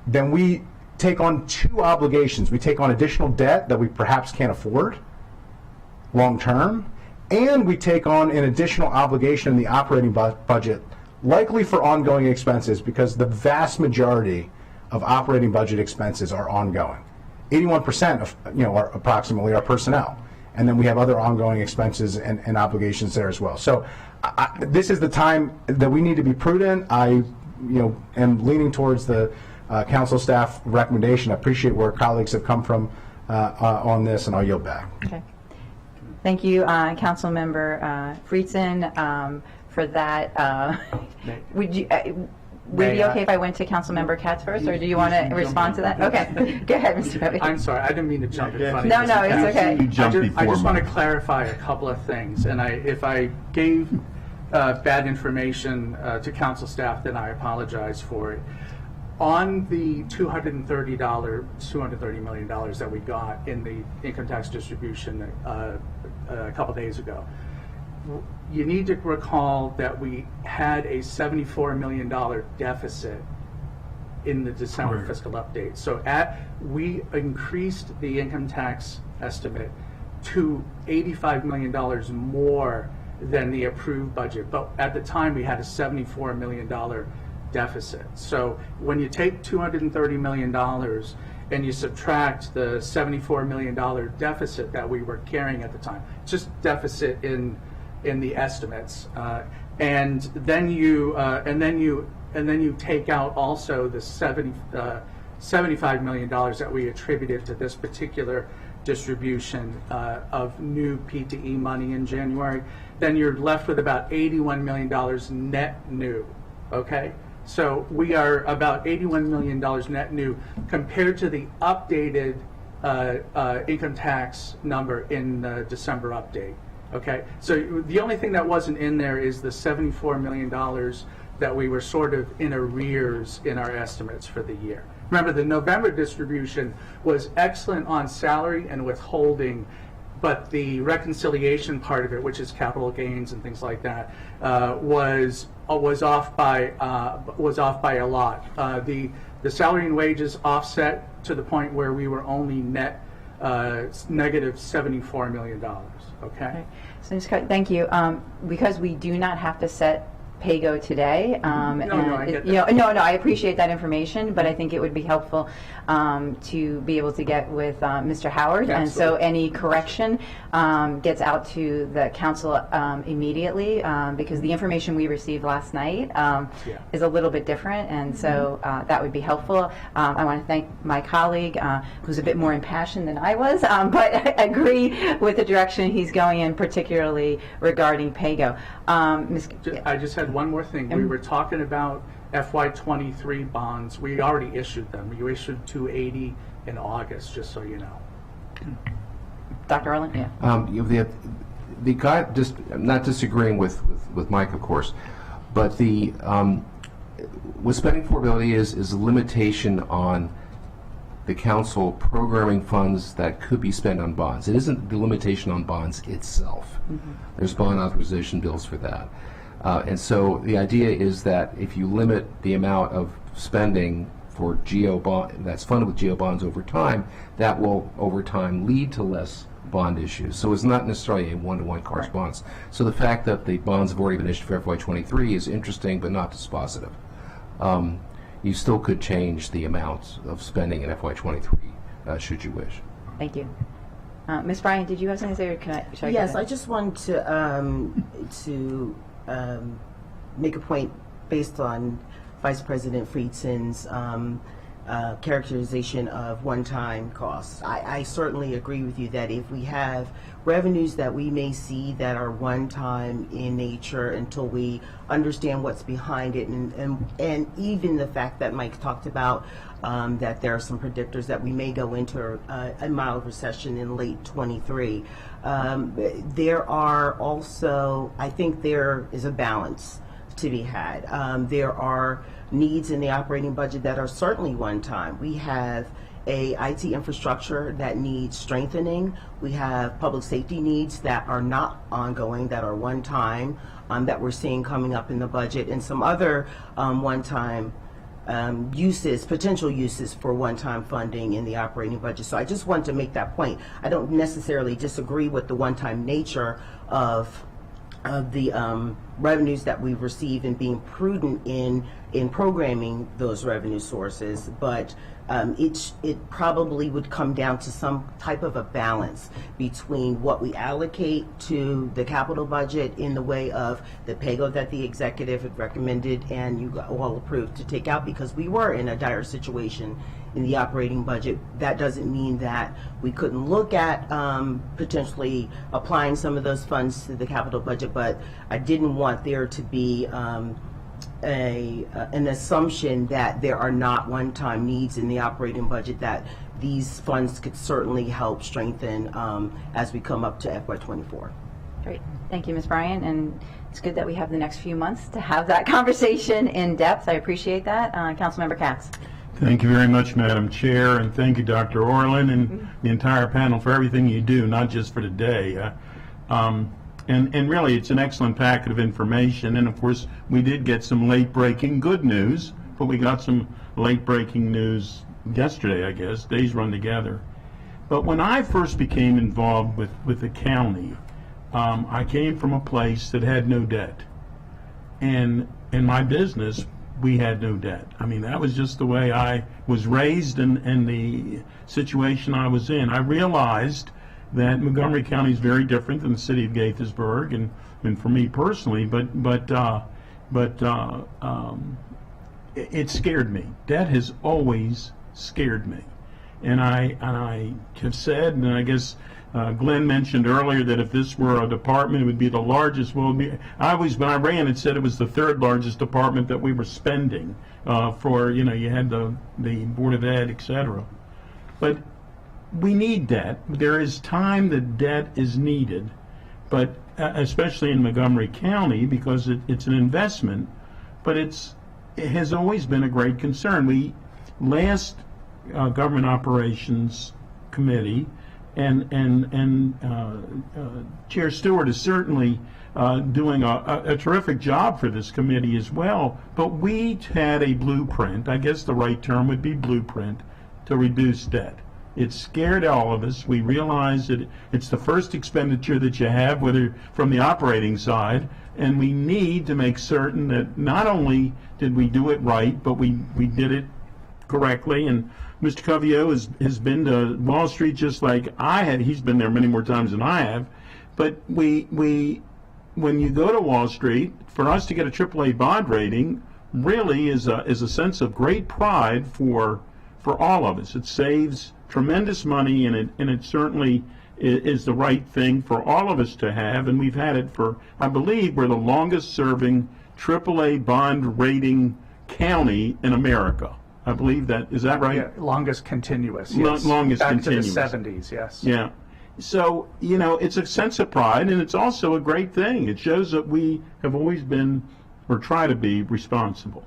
then we take on two obligations. We take on additional debt that we perhaps can't afford long term, and we take on an additional obligation in the operating budget, likely for ongoing expenses, because the vast majority of operating budget expenses are ongoing. 81% of, are approximately our personnel. And then we have other ongoing expenses and obligations there as well. So this is the time that we need to be prudent. I, am leaning towards the council staff recommendation. I appreciate where colleagues have come from on this, and I'll yield back. Okay. Thank you, Councilmember Friedson, for that. Would you? Would it be okay if I went to Councilmember Katz first, or do you want to respond to that? Okay, go ahead, Mr. Bowey. I'm sorry, I didn't mean to jump in front of you. No, it's okay. I just want to clarify a couple of things, and if I gave bad information to council staff, then I apologize for it. On the $230 million that we got in the income tax distribution a couple days ago, you need to recall that we had a $74 million deficit in the December Right. fiscal update. So we increased the income tax estimate to $85 million more than the approved budget. But at the time, we had a $74 million deficit. So when you take $230 million and you subtract the $74 million deficit that we were carrying at the time, just deficit in the estimates, and then you take out also the $75 million that we attributed to this particular distribution of new PTE money in January, then you're left with about $81 million net new, okay? So we are about $81 million net new compared to the updated income tax number in the December update, okay? So the only thing that wasn't in there is the $74 million that we were sort of in arrears in our estimates for the year. Remember, the November distribution was excellent on salary and withholding, but the reconciliation part of it, which is capital gains and things like that, was off by a lot. The salary and wages offset to the point where we were only net negative $74 million. Okay. So thank you. Because we do not have to set PAYGO today. I get that. I appreciate that information, but I think it would be helpful to be able to get with Mr. Howard, and so any correction gets out to the council immediately, because the information we received last night is a little bit different, and so that would be helpful. I want to thank my colleague, who's a bit more impassioned than I was, but I agree with the direction he's going in, particularly regarding PAYGO. I just had one more thing. We were talking about FY23 bonds. We already issued them. You issued 280 in August, just so you know. Dr. Erlin? Yeah. The guy, just I'm not disagreeing with Mike, of course, but the what spending affordability is a limitation on the council programming funds that could be spent on bonds. It isn't the limitation on bonds itself. There's bond authorization bills for that. And so the idea is that if you limit the amount of spending for GO bond that's funded with GO bonds over time, that will over time lead to less bond issues. So it's not necessarily a one-to-one correspondence. So the fact that the bonds have already been issued for FY23 is interesting, but not dispositive. You still could change the amount of spending in FY23 should you wish. Thank you. Ms. Bryant, did you have something to say, or should I go Yes, ahead? I just wanted to make a point based on Vice President Friedson's characterization of one-time costs. I certainly agree with you that if we have revenues that we may see that are one-time in nature until we understand what's behind it, and even the fact that Mike talked about that there are some predictors that we may go into a mild recession in late 23. There are also, I think there is a balance to be had. There are needs in the operating budget that are certainly one-time. We have a IT infrastructure that needs strengthening. We have public safety needs that are not ongoing, that are one-time, that we're seeing coming up in the budget, and some other one-time potential uses for one-time funding in the operating budget. So I just want to make that point. I don't necessarily disagree with the one-time nature of the revenues that we receive and being prudent in programming those revenue sources, but it probably would come down to some type of a balance between what we allocate to the capital budget in the way of the PAYGO that the executive had recommended and you all approved to take out, because we were in a dire situation in the operating budget. That doesn't mean that we couldn't look at potentially applying some of those funds to the capital budget, but I didn't want there to be an assumption that there are not one-time needs in the operating budget, that these funds could certainly help strengthen as we come up to FY24. Great. Thank you, Ms. Bryant. And it's good that we have the next few months to have that conversation in depth. I appreciate that. Councilmember Katz. Thank you very much, Madam Chair, and thank you, Dr. Orland, and the entire panel for everything you do, not just for today. And really, it's an excellent packet of information. And of course, we did get some late-breaking good news, but we got some late-breaking news yesterday, I guess. Days run together. But when I first became involved with the county, I came from a place that had no debt. And in my business, we had no debt. I mean, that was just the way I was raised and the situation I was in. I realized that Montgomery County is very different than the city of Gaithersburg, and for me personally, but it scared me. Debt has always scared me. And I have said, and I guess Glenn mentioned earlier that if this were a department, it would be the largest. Well, I always, when I ran it, said it was the third largest department that we were spending for, you had the Board of Ed, et cetera. But we need debt. There is time that debt is needed, but especially in Montgomery County, because it's an investment, but it has always been a great concern. Last Government Operations Committee, and Chair Stewart is certainly doing a terrific job for this committee as well, but we had a blueprint, I guess the right term would be blueprint, to reduce debt. It scared all of us. We realized that it's the first expenditure that you have, whether from the operating side, and we need to make certain that not only did we do it right, but we did it correctly. And Mr. Covio has been to Wall Street just like I had. He's been there many more times than I have. But when you go to Wall Street, for us to get a AAA bond rating really is a sense of great pride for all of us. It saves tremendous money, and it certainly is the right thing for all of us to have. And we've had it for, I believe, we're the longest serving AAA bond rating county in America. I believe that. Is that right? Yeah, longest continuous. Yes. Longest Back continuous. to the 70s, yes. Yeah. So, it's a sense of pride, and it's also a great thing. It shows that we have always been, or try to be, responsible.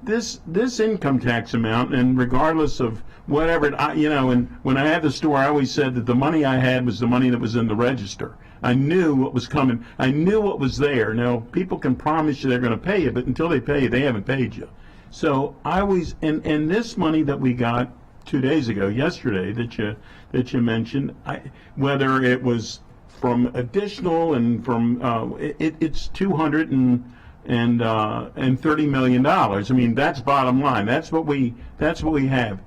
This income tax amount, and regardless of whatever, and when I had the store, I always said that the money I had was the money that was in the register. I knew what was coming. I knew what was there. Now, people can promise you they're going to pay you, but until they pay you, they haven't paid you. So I always, and this money that we got 2 days ago, yesterday, that you mentioned, whether it was from additional and from, it's $230 million. I mean, that's bottom line. That's what we have.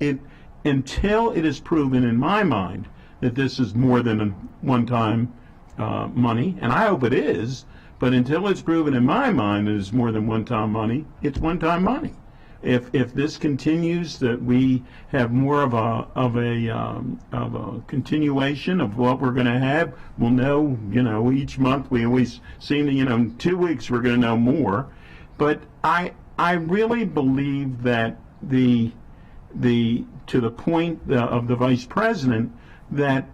Until it is proven in my mind that this is more than a one-time money, and I hope it is, but until it's proven in my mind that it's more than one-time money, it's one-time money. If this continues, that we have more of a continuation of what we're going to have, we'll know. Each month we always seem to, in 2 weeks we're going to know more. But I really believe that to the point of the Vice President, that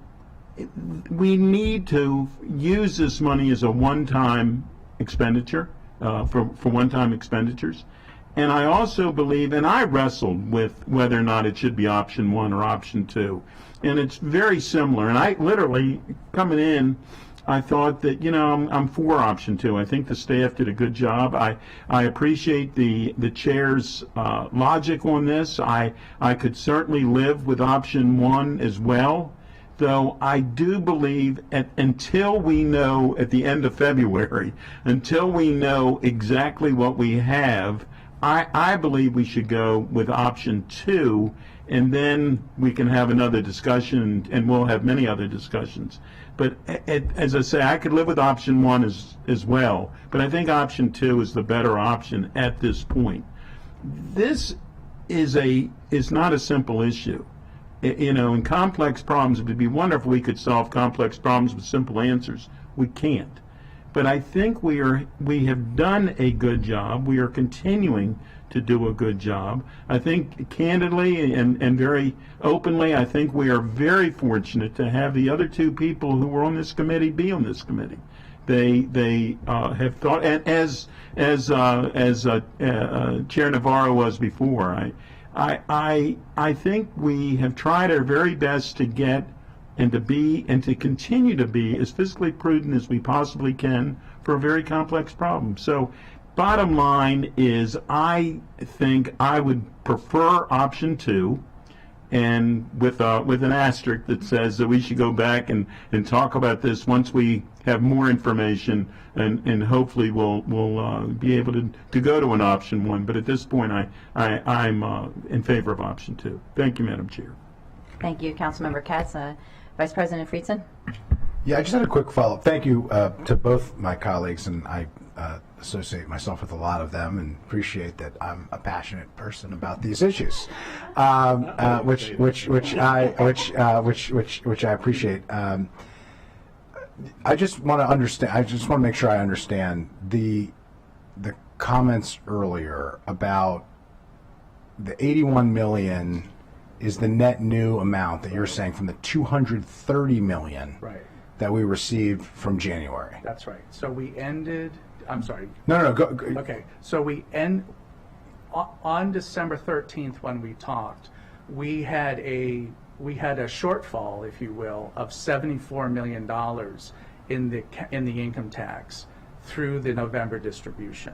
we need to use this money as a one-time expenditure for one-time expenditures. And I also believe, and I wrestled with whether or not it should be option 1 or option 2. And it's very similar. And I literally, coming in, I thought that, I'm for option 2. I think the staff did a good job. I appreciate the chair's logic on this. I could certainly live with option 1 as well. Though I do believe until we know at the end of February, until we know exactly what we have, I believe we should go with option 2, and then we can have another discussion, and we'll have many other discussions. But as I say, I could live with option 1 as well, but I think option 2 is the better option at this point. This is not a simple issue. In complex problems, it would be wonderful if we could solve complex problems with simple answers. We can't. But I think we have done a good job. We are continuing to do a good job. I think candidly and very openly, I think we are very fortunate to have the other 2 people who were on this committee be on this committee. They have thought, and as Chair Navarro was before, I think we have tried our very best to get and to continue to be as fiscally prudent as we possibly can for a very complex problem. So bottom line is, I think I would prefer option 2, and with an asterisk that says that we should go back and talk about this once we have more information, and hopefully we'll be able to go to an option 1. But at this point, I'm in favor of option 2. Thank you, Madam Chair. Thank you, Councilmember Katz. Vice President Friedson? Yeah, I just had a quick follow-up. Thank you to both my colleagues, and I associate myself with a lot of them and appreciate that I'm a passionate person about these issues, which I appreciate. I just want to understand. I just want to make sure I understand the comments earlier about the 81 million is the net new amount that you're saying from the 230 million Right. that we received from January. That's right. So we ended, I'm sorry. No, go. Okay, so we on December 13th when we talked, we had a shortfall, if you will, of $74 million in the income tax through the November distribution.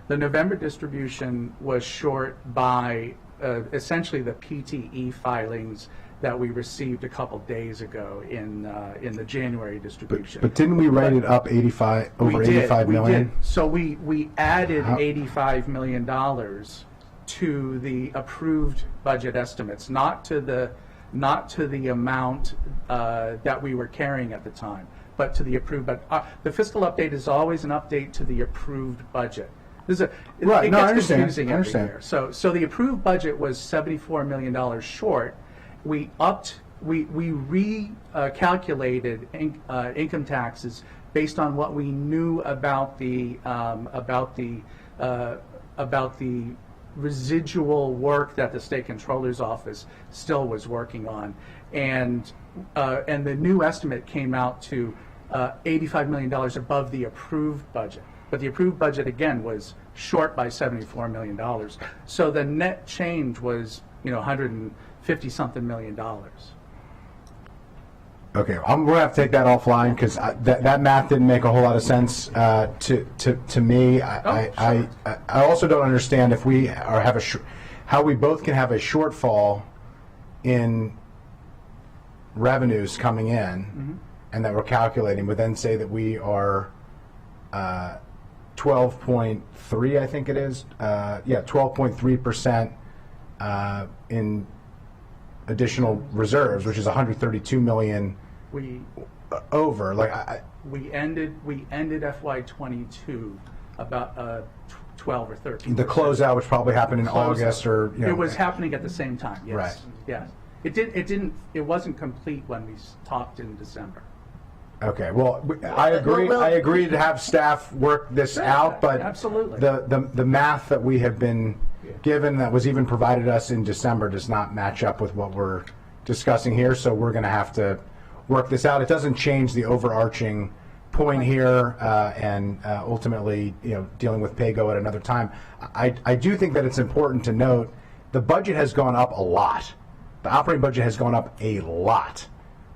The November distribution was short by essentially the PTE filings that we received a couple days ago in the January distribution. But didn't we write it up 85 million? We did. So we added $85 million to the approved budget estimates, not to the amount that we were carrying at the time, but to the approved. But the fiscal update is always an update to the approved budget. Right. It No, gets I understand. confusing I every understand. year. So the approved budget was $74 million short. We recalculated income taxes based on what we knew about the residual work that the State Controller's Office still was working on, and the new estimate came out to $85 million above the approved budget. But the approved budget again was short by $74 million. So the net change was 150-something million dollars. Okay, we're gonna have to take that offline because that math didn't make a whole lot of sense to me. I also don't understand if we how we both can have a shortfall in revenues coming in, and that we're calculating, but then say that we are 12.3, I think it is. 12.3% in additional reserves, which is 132 million over. We ended FY22 about 12 or 13. The closeout, which probably happened in August, or it was happening at the same time. Yes. Right. Yes. It wasn't complete when we talked in December. Okay, well, I agree to have staff work this out, but absolutely. The math that we have been given, that was even provided us in December, does not match up with what we're discussing here, so we're going to have to work this out. It doesn't change the overarching point here, and ultimately, dealing with PAYGO at another time. I do think that it's important to note the budget has gone up a lot. The operating budget has gone up a lot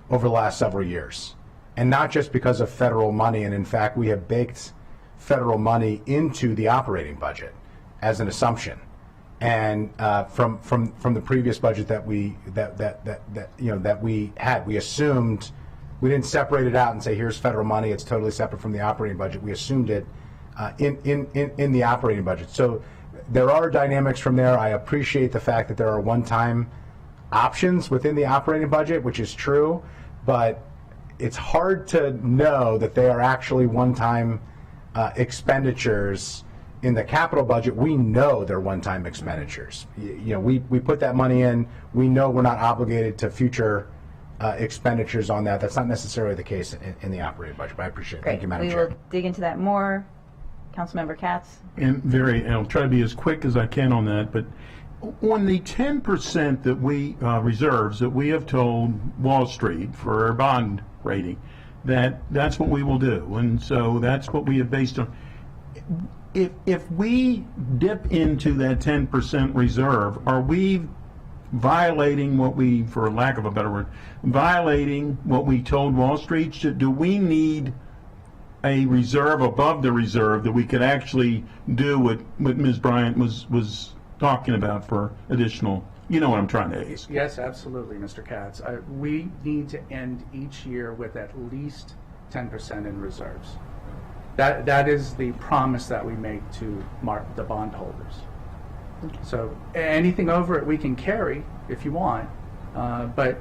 over the last several years. And not just because of federal money, and in fact, we have baked federal money into the operating budget as an assumption. And from the previous budget that we had, we assumed, we didn't separate it out and say here's federal money, it's totally separate from the operating budget. We assumed it in the operating budget. So there are dynamics from there. I appreciate the fact that there are one-time options within the operating budget, which is true, but it's hard to know that they are actually one-time expenditures in the capital budget. We know they're one-time expenditures. We put that money in. We know we're not obligated to future expenditures on that. That's not necessarily the case in the operating budget, but I appreciate it. Great. Thank you, Madam We Chair. will dig into that more. Councilmember Katz? And I'll try to be as quick as I can on that, but on the 10% that we reserves that we have told Wall Street for our bond rating, that's what we will do, and so that's what we have based on. If we dip into that 10% reserve, are we violating what we, for lack of a better word, violating what we told Wall Street? Do we need a reserve above the reserve that we could actually do what Ms. Bryant was talking about for additional? You know what I'm trying to ask. Yes, absolutely, Mr. Katz. We need to end each year with at least 10% in reserves. That is the promise that we make to the bondholders. So anything over it we can carry if you want, but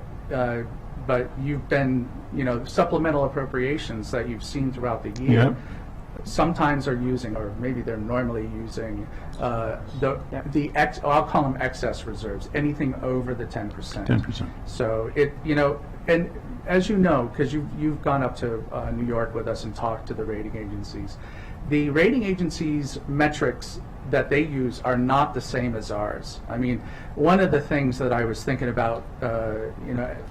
you've been, supplemental appropriations that you've seen throughout the year. Yeah. Sometimes are using, or maybe they're normally using, I'll call them excess reserves, anything over the 10%. 10%. So and as you know, because you've gone up to New York with us and talked to the rating agencies, the rating agencies' metrics that they use are not the same as ours. I mean, one of the things that I was thinking about,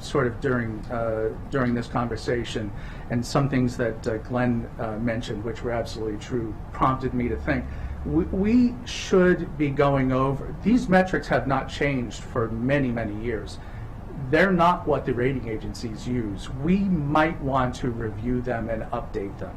sort of during this conversation, and some things that Glenn mentioned, which were absolutely true, prompted me to think, we should be going over, these metrics have not changed for many, many years. They're not what the rating agencies use. We might want to review them and update them.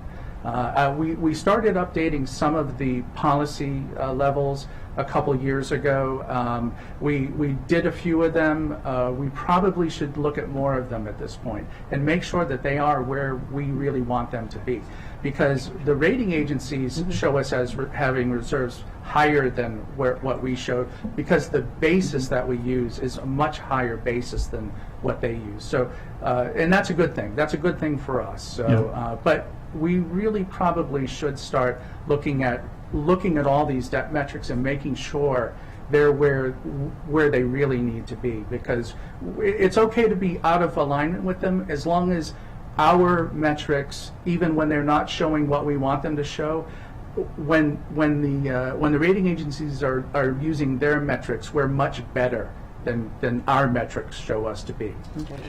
We started updating some of the policy levels a couple years ago. We did a few of them. We probably should look at more of them at this point and make sure that they are where we really want them to be. Because the rating agencies show us as having reserves higher than what we showed, because the basis that we use is a much higher basis than what they use. So, and that's a good thing. That's a good thing for us. So, but we really probably should start looking at all these debt metrics and making sure they're where they really need to be, because it's okay to be out of alignment with them as long as our metrics, even when they're not showing what we want them to show, when the rating agencies are using their metrics, we're much better than our metrics show us to be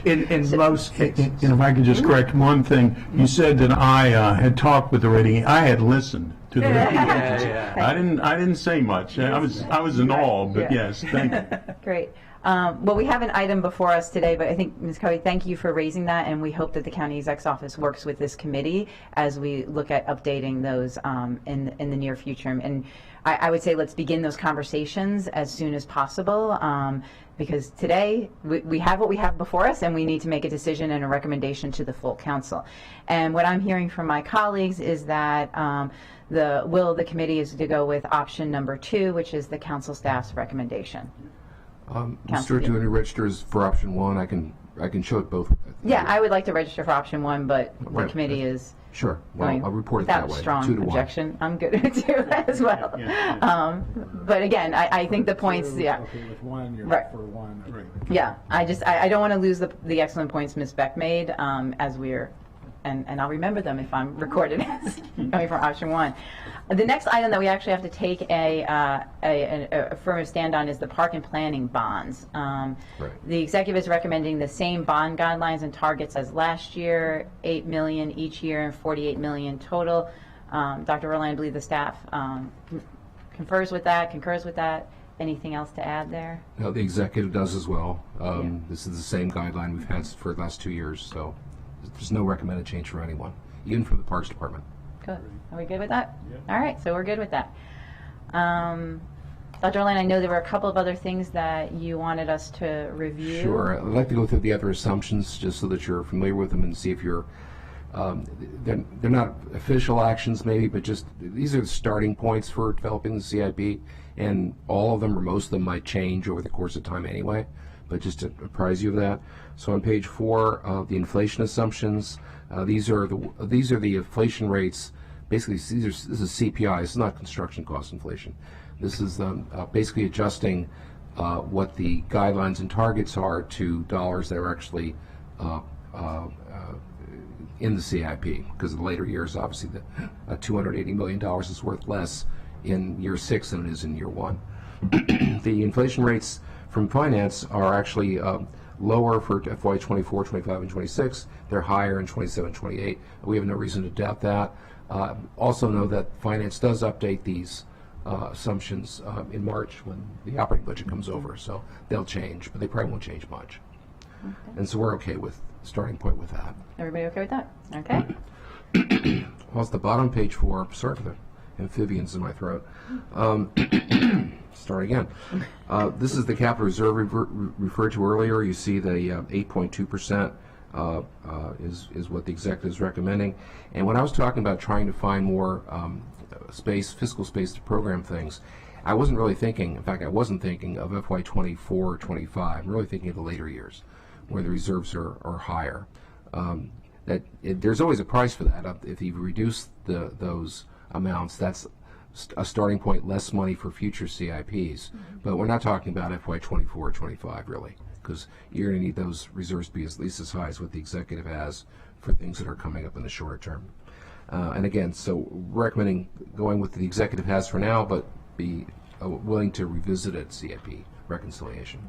in most cases. And if I could just correct one thing, you said that I had talked with the rating. I had listened to the rating agency. I didn't say much. I was in awe, but yes, thank you. Great. Well, we have an item before us today, but I think, Ms. Covey, thank you for raising that, and we hope that the County Exec's Office works with this committee as we look at updating those in the near future. And I would say let's begin those conversations as soon as possible, because today we have what we have before us, and we need to make a decision and a recommendation to the full council. And what I'm hearing from my colleagues is that the will of the committee is to go with option number 2, which is the council staff's recommendation. Mr. Dooney registers for option 1. I can show it both. Yeah, I would like to register for option 1, but the Right. committee is Sure. Well, going I'll report it that without way. strong 2 to 1. objection. I'm good at 2 as well. But again, I think the points, yeah. Okay, with 1, you're Right. for 1. Right. Yeah, I don't want to lose the excellent points Ms. Beck made as we're, and I'll remember them if I'm recorded as coming from option 1. The next item that we actually have to take an affirmative stand on is the park and planning bonds. The executive is recommending the same bond guidelines and targets as last year, $8 million each year and $48 million total. Dr. Erline, I believe the staff concurs with that. Anything else to add there? No, the executive does as well. This is the same guideline we've had for the last 2 years, so there's no recommended change for anyone, even for the Parks Department. Good. Are we good with that? All right, so we're good with that. Dr. Erline, I know there were a couple of other things that you wanted us to review. Sure. I'd like to go through the other assumptions just so that you're familiar with them and see if you're, they're not official actions maybe, but just these are the starting points for developing the CIP, and all of them or most of them might change over the course of time anyway, but just to apprise you of that. So on page 4, the inflation assumptions, these are the inflation rates. Basically, this is CPI. This is not construction cost inflation. This is basically adjusting what the guidelines and targets are to dollars that are actually in the CIP, because in the later years, obviously, the $280 million is worth less in year 6 than it is in year 1. The inflation rates from finance are actually lower for FY 24, 25, and 26. They're higher in 27, 28. We have no reason to doubt that. Also know that finance does update these assumptions in March when the operating budget comes over. So they'll change, but they probably won't change much. Okay. And so we're okay with starting point with that. Everybody okay with that? Okay. Well, it's the bottom page 4. Sorry for the amphibians in my throat. Start again. This is the capital reserve referred to earlier. You see the 8.2% is what the executive is recommending. And when I was talking about trying to find more fiscal space to program things, I wasn't really thinking, in fact, I wasn't thinking of FY24 or 25. I'm really thinking of the later years where the reserves are higher. There's always a price for that. If you reduce those amounts, that's a starting point, less money for future CIPs. But we're not talking about FY24 or 25 really, because you're going to need those reserves to be at least as high as what the executive has for things that are coming up in the shorter term. And again, so recommending going with the executive has for now, but be willing to revisit it CIP reconciliation.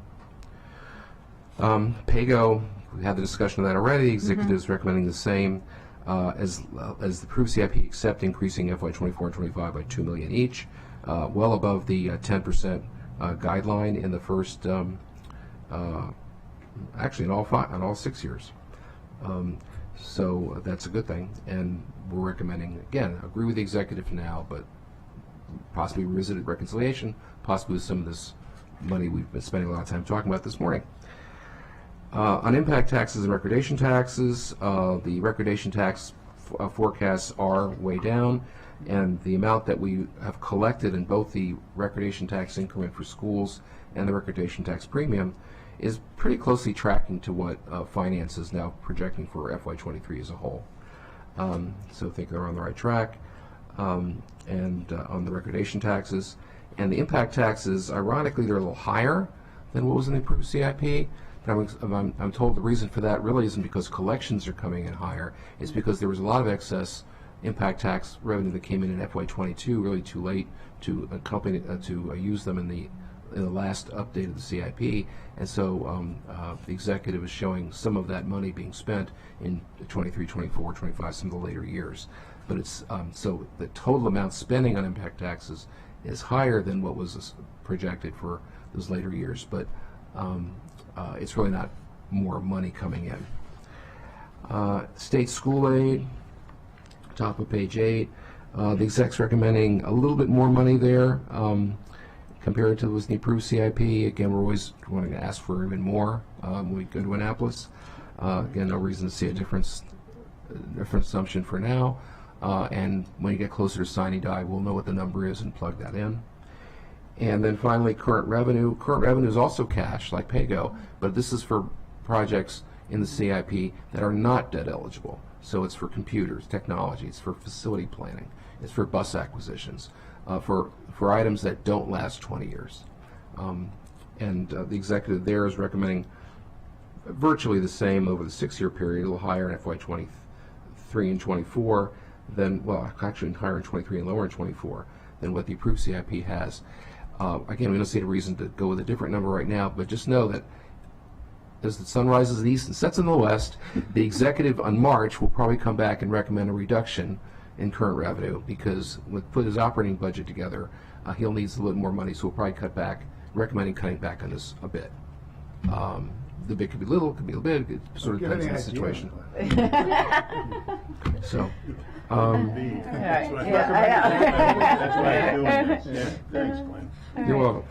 PAYGO, we had the discussion of that already. The executive is recommending the same as the approved CIP, except increasing FY24 and 25 by $2 million each, well above the 10% guideline in the first, actually in all 6 years. So that's a good thing, and we're recommending, again, agree with the executive for now, but possibly revisit reconciliation, possibly with some of this money we've been spending a lot of time talking about this morning. On impact taxes and recordation taxes, the recordation tax forecasts are way down, and the amount that we have collected in both the recordation tax increment for schools and the recordation tax premium is pretty closely tracking to what finance is now projecting for FY23 as a whole. So I think they're on the right track. And on the recordation taxes. And the impact taxes, ironically, they're a little higher than what was in the approved CIP. But I'm told the reason for that really isn't because collections are coming in higher. It's because there was a lot of excess impact tax revenue that came in FY22 really too late to use them in the last update of the CIP. And so the executive is showing some of that money being spent in 23, 24, 25, some of the later years. But it's so the total amount spending on impact taxes is higher than what was projected for those later years. But it's really not more money coming in. State school aid, top of page 8. The exec's recommending a little bit more money there compared to the approved CIP. Again, we're always wanting to ask for even more when we go to Annapolis. Again, no reason to see a different assumption for now. And when you get closer to sine die, we'll know what the number is and plug that in. And then finally, current revenue. Current revenue is also cash, like PAYGO, but this is for projects in the CIP that are not debt eligible. So it's for computers, technology, it's for facility planning, it's for bus acquisitions, for items that don't last 20 years. The executive there is recommending virtually the same over the 6-year period, a little higher in FY23 and 24 than, well, actually higher in 23 and lower in 24 than what the approved CIP has. Again, we don't see a reason to go with a different number right now, but just know that as the sun rises in the east and sets in the west, the executive on March will probably come back and recommend a reduction in current revenue because with put his operating budget together, he'll need a little more money, so we'll probably recommending cutting back on this a bit. The bit could be little, could be a bit. It sort of depends on the situation. So. That's why I'm doing this. Yeah, thanks, Glenn. You're welcome.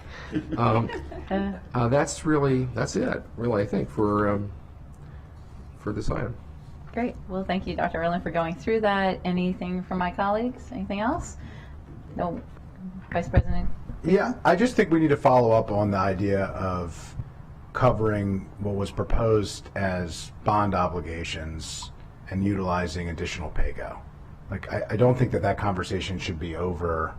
That's it, really, I think, for this item. Great. Well, thank you, Dr. Erlin, for going through that. Anything from my colleagues? Anything else? No. Vice President? Yeah, I just think we need to follow up on the idea of covering what was proposed as bond obligations and utilizing additional PAYGO. Like, I don't think that conversation should be over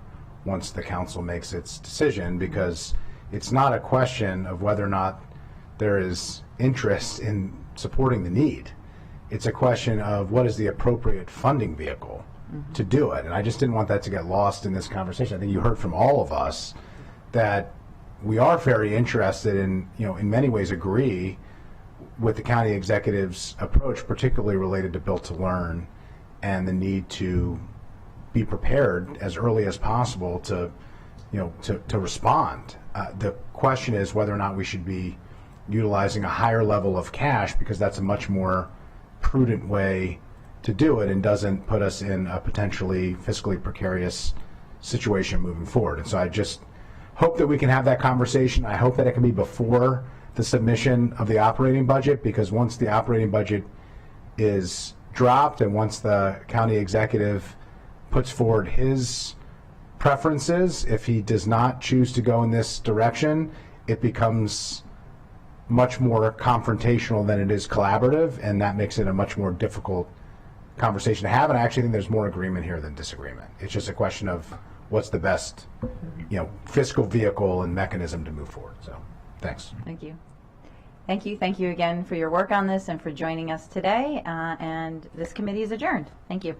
once the council makes its decision, because it's not a question of whether or not there is interest in supporting the need. It's a question of what is the appropriate funding vehicle to do it. And I just didn't want that to get lost in this conversation. I think you heard from all of us that we are very interested in, in many ways agree with the county executive's approach, particularly related to Built to Learn and the need to be prepared as early as possible to to respond. The question is whether or not we should be utilizing a higher level of cash, because that's a much more prudent way to do it and doesn't put us in a potentially fiscally precarious situation moving forward. And so I just hope that we can have that conversation. I hope that it can be before the submission of the operating budget, because once the operating budget is dropped and once the county executive puts forward his preferences, if he does not choose to go in this direction, it becomes much more confrontational than it is collaborative, and that makes it a much more difficult conversation to have. And I actually think there's more agreement here than disagreement. It's just a question of what's the best, fiscal vehicle and mechanism to move forward. So, thanks. Thank you. Thank you. Thank you again for your work on this and for joining us today. And this committee is adjourned. Thank you.